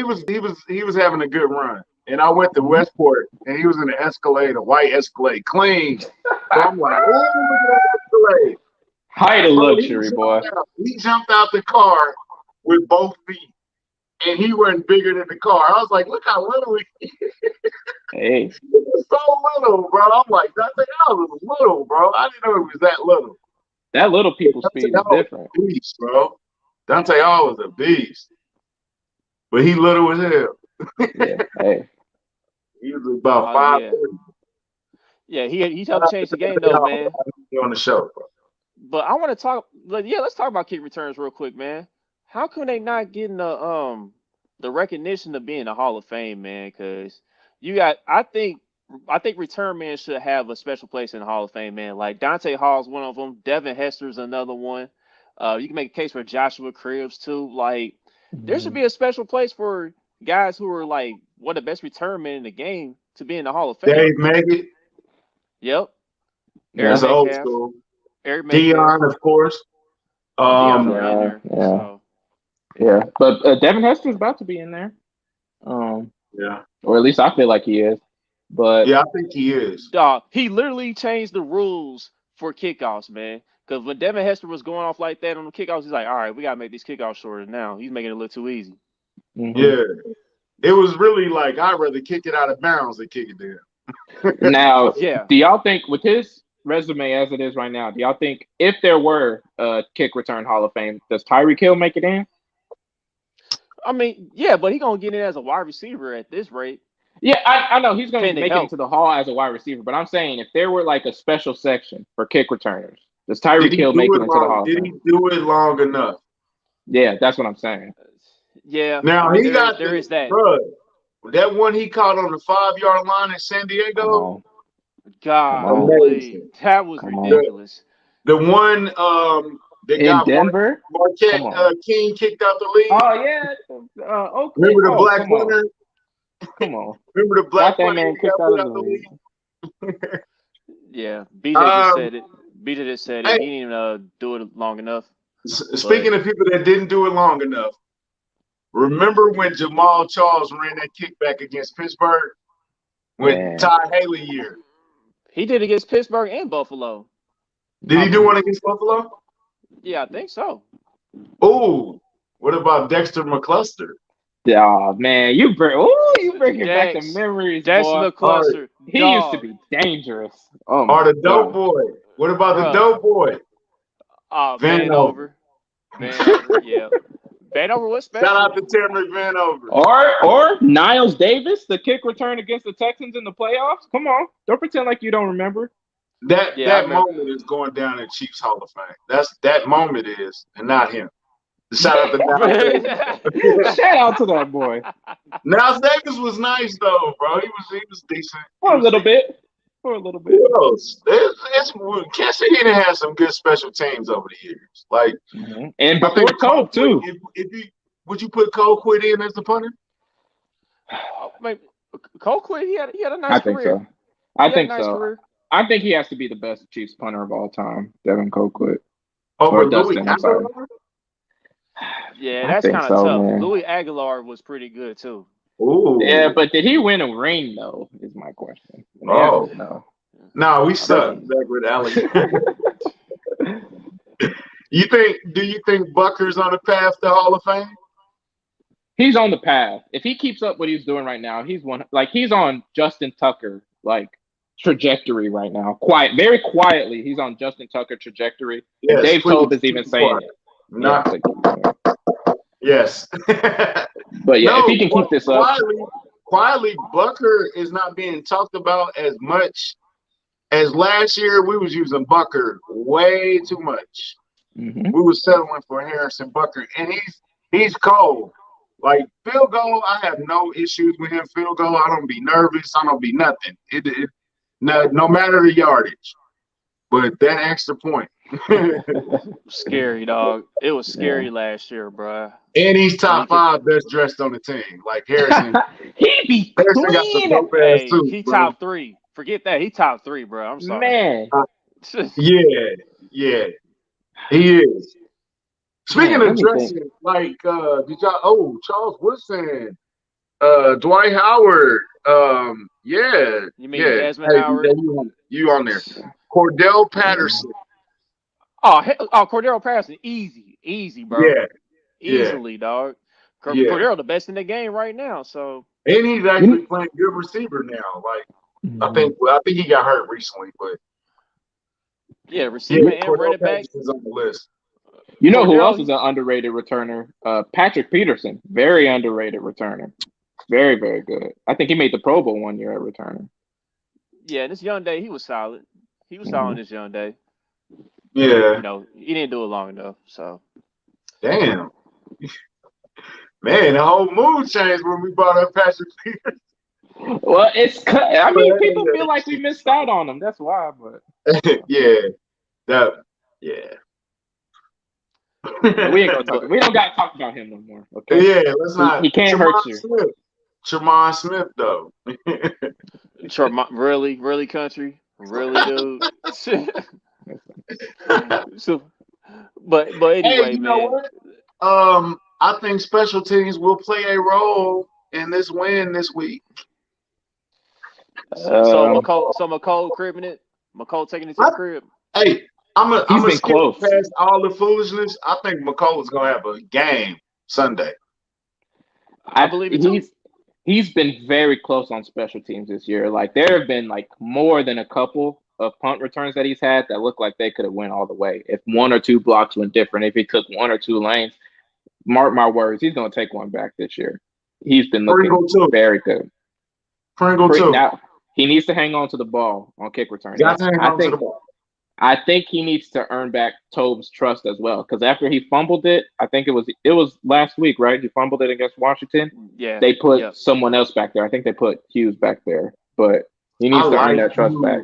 was having a good run. And I went to Westport, and he was in an Escalade, a white Escalade, clean. So I'm like, oh, look at that Escalade. Height of luxury, boy. He jumped out the car with both feet, and he wasn't bigger than the car. I was like, look how little he is. Hey. He was so little, bro. I'm like, Dante Hall was little, bro. I didn't know he was that little. That little people speed is different. Beast, bro. Dante Hall was a beast. But he little as hell. Yeah, hey. He was about 5'3". Yeah, he helped change the game though, man. On the show, bro. But I want to talk. Let's talk about kick returns real quick, man. How come they not getting the recognition of being a Hall of Fame, man? Because I think return men should have a special place in the Hall of Fame, man. Like Dante Hall's one of them. Devin Hester's another one. You can make a case for Joshua Cribbs too. Like there should be a special place for guys who are like one of the best return men in the game to be in the Hall of Fame. Dave Meggett. Yep. That's old school. Eric Dion, of course. Yeah. But Devin Hester's about to be in there. Yeah. Or at least I feel like he is. But yeah, I think he is. Dog, he literally changed the rules for kickoffs, man. Because when Devin Hester was going off like that on the kickoffs, he's like, all right, we got to make these kickoffs shorter now. He's making it look too easy. Mm-hmm. Yeah. It was really like, I'd rather kick it out of bounds than kick it down. Now, do y'all think with his resume as it is right now, do y'all think if there were a kick return Hall of Fame, does Tyreek Hill make it in? I mean, yeah, but he's going to get in as a wide receiver at this rate. Yeah, I know he's going to make it into the Hall as a wide receiver, but I'm saying if there were like a special section for kick returners, does Tyreek Hill make it into the Hall of Fame? Did he do it long enough? Yeah, that's what I'm saying. Yeah. Now, there is that. Bro, that one he caught on the 5-yard line in San Diego. God, that was ridiculous. The one that in Denver, Marquette King kicked out the league. Oh yeah, Oakland. Remember the black winner? Come on. Remember the black man kicked out of the league. Yeah, BJ just said it. BJ just said it. He didn't even do it long enough. Speaking of people that didn't do it long enough, remember when Jamal Charles ran that kickback against Pittsburgh with Todd Haley year? He did against Pittsburgh and Buffalo. Did he do one against Buffalo? Yeah, I think so. Oh, what about Dexter McCluster? Oh man, you bringing back the memories, Dexter boy. McCluster. He used to be dangerous. Oh my the dope boy. What about the dope boy? Vanover. Vanover, yeah. Vanover was special. Shout out to Terry Vanover. Or Niles Davis, the kick return against the Texans in the playoffs. Come on, don't pretend like you don't remember. That moment is going down in Chiefs Hall of Fame. That moment is, and not him. Shout out to Niles Davis. Shout out to that boy. Niles Davis was nice though, bro. He was decent. For a little bit. Who else? Kansas City has some good special teams over the years. Like, and before Cole too. Would you put Cole Quitt in as the punter? Cole Quitt, he had a nice career. I think so. I think he has to be the best Chiefs punter of all time, Devin Colquitt. Over Louis Aguilar? Yeah, that's kind of tough. Man. Louis Aguilar was pretty good too. Ooh. Yeah, but did he win a ring though? Is my question. No, we suck back with Alex. Do you think Bucker's on the path to Hall of Fame? He's on the path. If he keeps up what he's doing right now, he's on Justin Tucker trajectory right now. Very quietly, he's on Justin Tucker trajectory. Yes, Dave Tobe is even saying it. Yes. But yeah, if he can keep this up. Quietly, Bucker is not being talked about as much as last year. We was using Bucker way too much. Mm-hmm. We was settling for Harrison Bucker, and he's cold. Like field goal, I have no issues with him. Field goal, I don't be nervous. I don't be nothing. No matter the yardage. But that extra point. Scary, dog. It was scary last year, bro. And he's top 5 best dressed on the team. Like Harrison. Harrison got some dope ass too. He top 3. Forget that. He top 3, bro. I'm sorry. Man. Yeah. He is. Speaking of dressing, did y'all Charles Woodson, Dwight Howard, You mean Desmond Howard? You on there. Cordell Patterson. Cordell Patterson, easy, bro. Yeah. Easily, dog. Cordell the best in the game right now, so. And he's actually playing good receiver now. I think he got hurt recently, but receiver and running back is on the list. You know who else is an underrated returner? Patrick Peterson, very underrated returner. Very, very good. I think he made the Pro Bowl one year at returner. Yeah, in this young day, he was solid. He was solid in this young day. Yeah. He didn't do it long enough, so. Damn. Man, the whole mood changed when we brought up Patrick Peterson. Well, people feel like we missed out on him. That's why, but. Yeah. We ain't gonna talk. We don't gotta talk about him no more. Okay. Yeah, let's not. He can't hurt you. Tremont Smith, though. Really, country, really, dude. But anyway, you know what? I think special teams will play a role in this win this week. So McCole cribbing it. McCole taking it to the crib. Hey. I'm gonna skip close past all the foolishness. I think McCole is gonna have a game Sunday. I believe it too. He's been very close on special teams this year. Like there have been more than a couple of punt returns that he's had that look like they could have went all the way. If one or two blocks went different, if he took one or two lanes, mark my words, he's gonna take one back this year. He's been looking very good. Pringle too. Now he needs to hang on to the ball on kick return. I think he needs to earn back Tobe's trust as well. Because after he fumbled it, I think it was last week, right? He fumbled it against Washington. Yeah. They put someone else back there. I think they put Hughes back there. But he needs to earn that trust back.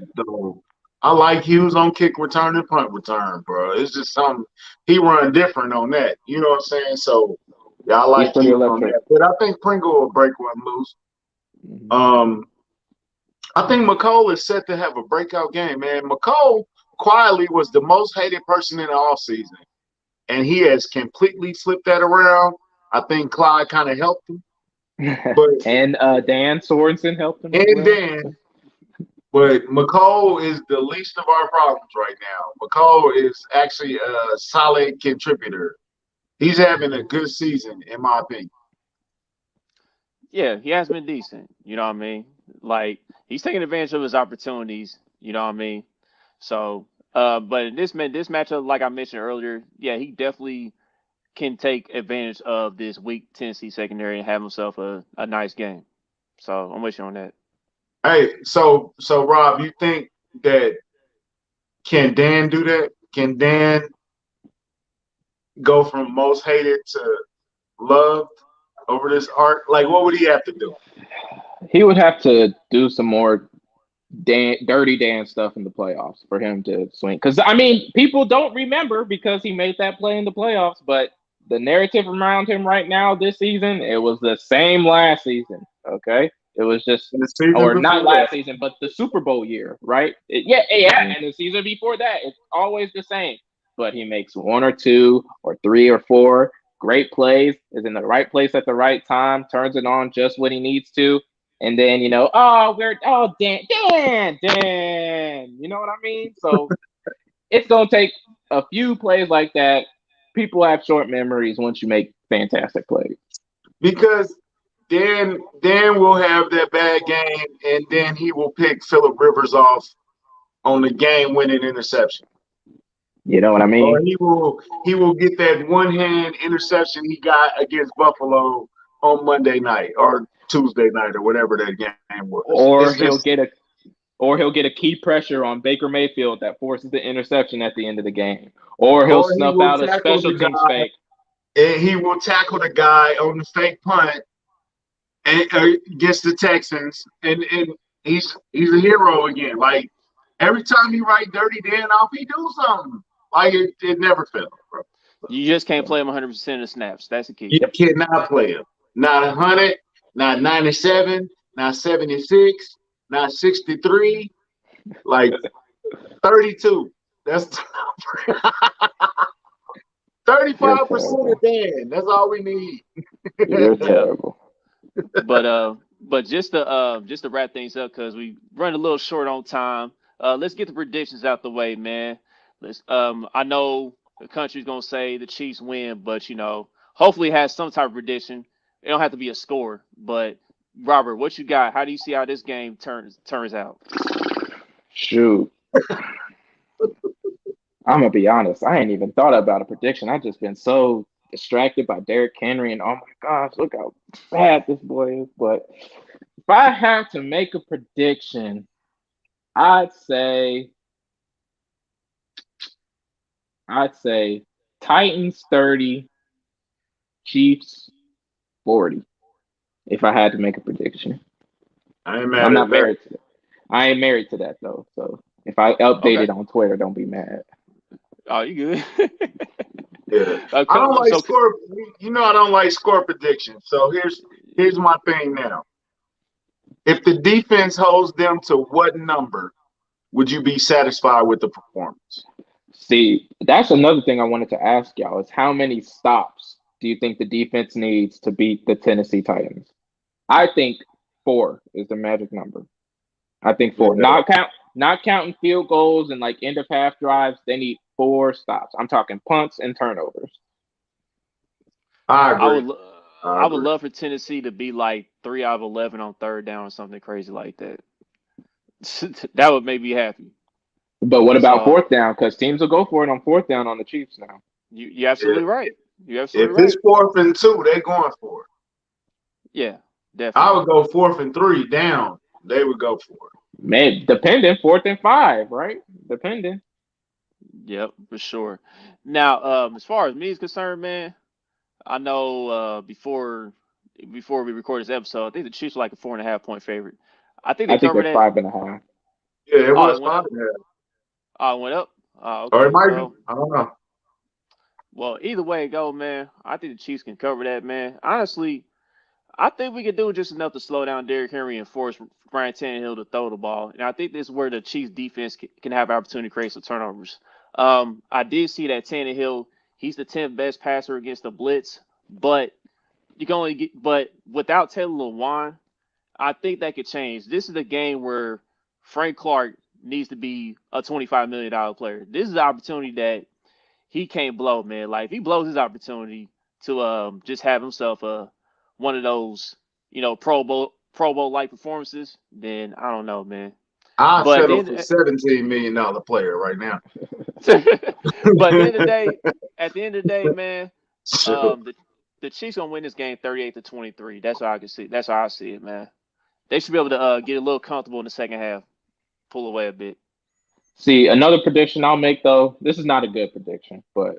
I like Hughes on kick return and punt return, bro. It's just something he run different on that. You know what I'm saying? So I like Hughes on that. But I think Pringle will break one loose. Mm-hmm. I think McCole is set to have a breakout game, man. McCole quietly was the most hated person in the offseason. and he has completely flipped that around. I think Clyde kind of helped him, but and Dan Sorensen helped him as and well. then, but McCall is the least of our problems right now. McCall is actually a solid contributor. He's having a good season, in my opinion. Yeah, he has been decent. You know what I mean? Like he's taking advantage of his opportunities. You know what I mean? So, but in this matchup, like I mentioned earlier, yeah, he definitely can take advantage of this weak Tennessee secondary and have himself a nice game. So I'm with you on that. Hey, so Rob, you think that can Dan do that? Can Dan go from most hated to loved over this arc? Like, what would he have to do? He would have to do some more dirty Dan stuff in the playoffs for him to swing. Because I mean, people don't remember because he made that play in the playoffs, but the narrative around him right now this season, it was the same last season. Okay, it was just, In the season or not before last that, season, but the Super Bowl year, right? Yeah, and the season before that, it's always the same. But he makes one or two or three or four great plays, is in the right place at the right time, turns it on just when he needs to, and then, Dan. You know what I mean? So it's gonna take a few plays like that. People have short memories once you make fantastic plays. because Dan will have that bad game, and then he will pick Phillip Rivers off on the game-winning interception. You know what I Or mean? he will get that one-hand interception he got against Buffalo on Monday night or Tuesday night or whatever that game was. It's Or he'll just get a or he'll get a key pressure on Baker Mayfield that forces the interception at the end of the game. Or he'll or he snuff will out a tackle special the teams guy fake. and he will tackle the guy on the fake punt and against the Texans, and he's a hero again. Like every time he write Dirty Dan off, he do something. Like it never fails, bro. You just can't play him 100% of snaps. That's the key. You cannot play him. Not 100, not 97, not 76, not 63, like 32. That's 35% You're of terrible. Dan. That's all we need. You're Yeah, terrible. but just to wrap things up because we run a little short on time. Let's get the predictions out the way, man. I know the country's gonna say the Chiefs win, but hopefully it has some type of prediction. It don't have to be a score, but Robert, what you got? How do you see how this game turns out? Shoot. I'm gonna be honest. I ain't even thought about a prediction. I've just been so distracted by Derrick Henry and oh my gosh, look how bad this boy is. But if I have to make a prediction, I'd say I'd say Titans 30, Chiefs 40. If I had to make a prediction. I ain't I'm mad at not that. married to that. I ain't married to that though. So if I update Okay. it on Twitter, don't be mad. Oh, you good? Yeah. I Okay, don't like so score. I don't like score predictions. So here's my thing now. If the defense holds them to what number, would you be satisfied with the performance? See, that's another thing I wanted to ask y'all is how many stops do you think the defense needs to beat the Tennessee Titans? I think four is the magic number. I think four. Yeah, Not counting field goals and like end of half drives. They need four stops. I'm talking punts and turnovers. I I agree. would lo- I I would agree. love for Tennessee to be like 3 out of 11 on third down or something crazy like that. That would make me happy. But what about So fourth down? Because teams will go for it on fourth down on the Chiefs now. you're absolutely If, right. You're if absolutely it's right. 4th and 2, they're going for it. Yeah, I definitely. would go 4th and 3 down. They would go for it. Maybe depending, fourth and five, right? Depending. Yep, for sure. Now, as far as me is concerned, man, I know before we record this episode, I think the Chiefs are like a 4.5 point favorite. I think they I think cover they're that. 5.5. Yeah, it Oh, was it went five up. and a half. Oh, it went up. Oh, Or it okay. might be. Well, I don't know. either way it go, man. I think the Chiefs can cover that, man. Honestly, I think we can do just enough to slow down Derrick Henry and force Ryan Tannehill to throw the ball. And I think this is where the Chiefs defense can have opportunity to create some turnovers. I did see that Tannehill He's the 10th best passer against the blitz, but you can only get. But without Taylor Lewan, I think that could change. This is a game where Frank Clark needs to be a $25 million player. This is the opportunity that he can't blow, man. Like if he blows his opportunity to just have himself one of those, Pro Bowl like performances, then I don't know, man. I'll But settle then, for $17 million player right now. but at the end of the day, man, Sure. the Chiefs gonna win this game 38-23. That's how I can see. That's how I see it, man. They should be able to get a little comfortable in the second half, pull away a bit. See, another prediction I'll make though. This is not a good prediction, but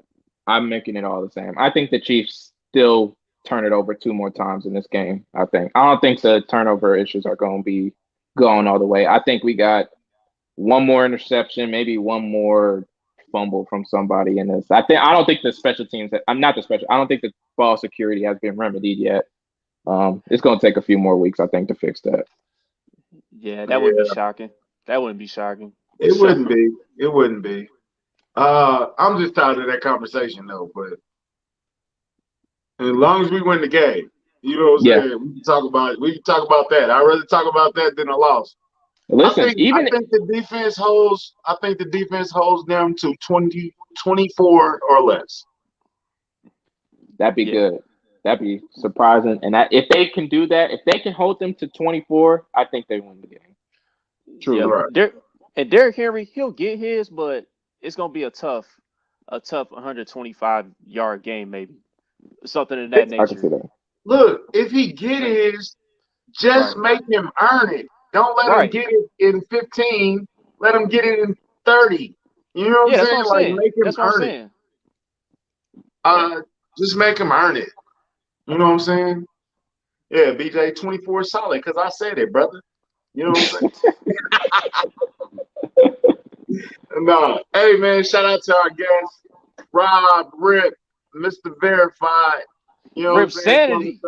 I'm making it all the same. I think the Chiefs still turn it over 2 more times in this game. I don't think the turnover issues are going to be going all the way. I think we got one more interception, maybe one more fumble from somebody in this. I don't think the special teams. I'm not the special. I don't think the ball security has been remedied yet. It's going to take a few more weeks, I think, to fix that. Yeah, that wouldn't be shocking. That wouldn't be shocking. It wouldn't be. It wouldn't be. I'm just tired of that conversation though. But as long as we win the game, you know what I'm saying? We can talk about it. We can talk about that. I'd rather talk about that than a loss. Listen, I think the defense holds. I think the defense holds them to 24 or less. That'd be good. That'd be surprising. And if they can do that, if they can hold them to 24, I think they win the game. True. Yeah, right. And Derrick Henry, he'll get his, but it's gonna be a tough 125-yard game, maybe something in that nature. I can see that. Look, if he get his, just make him earn it. Don't let him get it in 15. Let him get it in 30. You know what I'm saying? Like make him earn it. Just make him earn it. You know what I'm saying? Yeah, BJ 24 solid because I said it, brother. You know what I'm saying? No, hey man, shout out to our guest, Rob Rip, Mr. Verified. You know what I'm saying? Rimpsanity.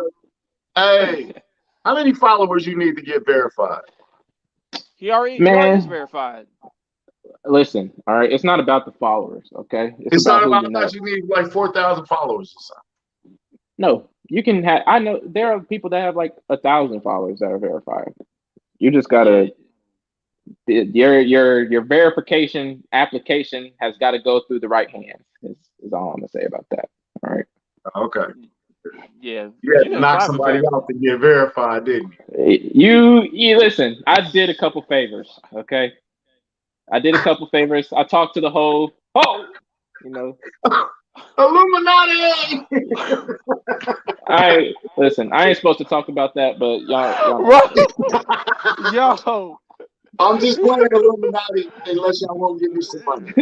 Hey, how many followers you need to get verified? He already is verified. Listen, all right, it's not about the followers, okay? It's not about you need like 4,000 followers or something. No, you can have. I know there are people that have like 1,000 followers that are verified. You just gotta. Your verification application has got to go through the right hands. Is all I'm gonna say about that. All right. Okay. Yeah. You had to knock somebody out to get verified, didn't you? You listen. I did a couple favors. Okay. I did a couple favors. I talked to the whole. Illuminati. Listen. I ain't supposed to talk about that, but y'all. Right. Yo. I'm just playing Illuminati unless y'all won't give me some money.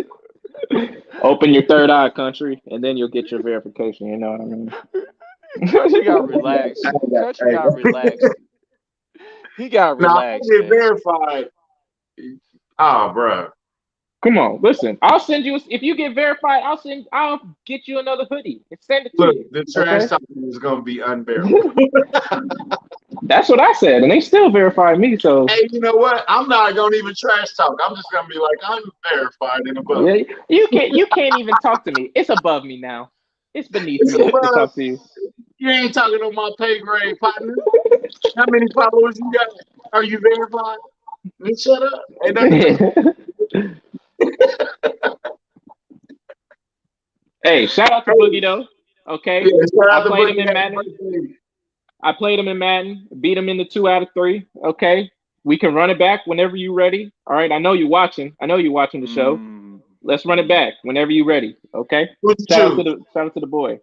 Open your third eye, country, and then you'll get your verification. You know what I mean? Country got relaxed. Country got relaxed. He got relaxed. Now, I get verified. Oh, bro. Come on, listen. I'll send you. If you get verified, I'll get you another hoodie and send it to you. The trash talking is gonna be unverified. That's what I said, and they still verified me. So hey, you know what? I'm not gonna even trash talk. I'm just gonna be like, I'm verified and above. Yeah, you can't even talk to me. It's above me now. It's beneath me to talk to you. You ain't talking on my pay grade, partner. How many followers you got? Are you verified? You shut up. Hey, shout out to Boogie though. Okay, yeah, I played him in Madden. I played him in Madden. Beat him in the 2 out of 3. Okay, we can run it back whenever you're ready. All right, I know you're watching. I know you're watching the show. Let's run it back whenever you're ready. Okay. Shout out to the boy.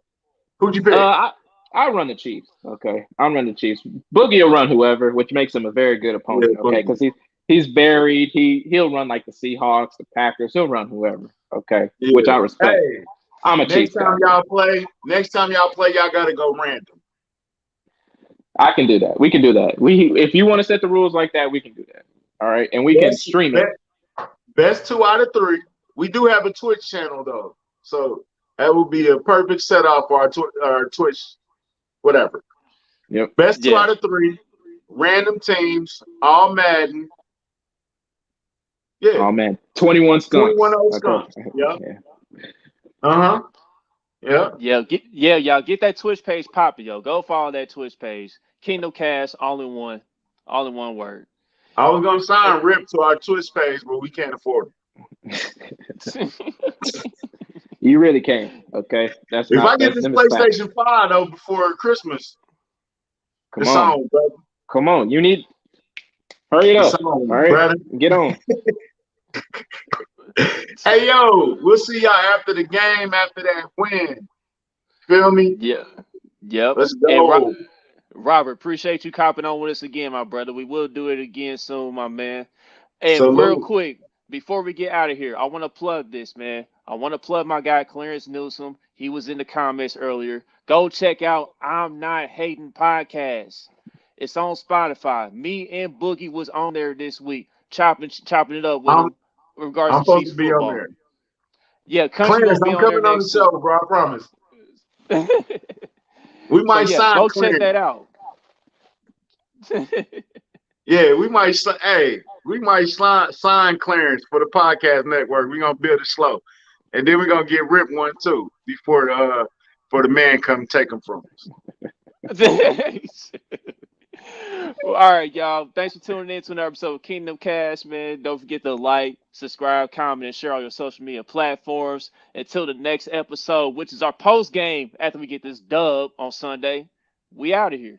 Who'd you pick? I run the Chiefs. Okay, I'll run the Chiefs. Boogie will run whoever, which makes him a very good opponent. Okay, because he's buried. He'll run like the Seahawks, the Packers. He'll run whoever. Okay, which I respect. Hey, I'm a Chiefs guy. Next time y'all play, y'all gotta go random. I can do that. We can do that. If you want to set the rules like that, we can do that. All right, and we can stream it. Best 2 out of 3. We do have a Twitch channel though, so that would be a perfect setup for our Twitch, whatever. Yep. Best 2 out of 3. Random teams, all Madden. Yeah. Oh man, 21 skunks. 21 old skunks. Okay. Yep. Yeah. Yeah. Y'all get that Twitch page popping, yo. Go follow that Twitch page. Kingdom Cast, all in one word. I was gonna Eh, sign Rip to our Twitch page, but we can't afford it. You really can't. Okay, that's If I not get that's this them is facts. PlayStation 5 though before Christmas, Come it's on, on, brother. come on. You need hurry it It's up. All on, right, brother. get on. Hey yo, we'll see y'all after the game, after that win. Feel me? yeah. Yep. Let's And go. Robert, appreciate you copping on with us again, my brother. We will do it again soon, my man. And real Salute. quick, before we get out of here, I want to plug this, man. I want to plug my guy Clarence Newsom. He was in the comments earlier. Go check out I'm Not Hating Podcast. It's on Spotify. Me and Boogie was on there this week, chopping it up with I'm him in regards I'm to supposed Chiefs to be on football. there. Yeah, Country Clarence, gonna be I'm on there coming on the next too. show, bro. I promise. We So might yeah, sign go check Clarence. that out. Yeah, we might sign Clarence for the podcast network. We're gonna build it slow. And then we're gonna get Rip one too before for the man come take him from us. Well, all right, y'all. Thanks for tuning in to another episode of Kingdom Cast, man. Don't forget to like, subscribe, comment, and share all your social media platforms. Until the next episode, which is our post game after we get this dub on Sunday, we out of here.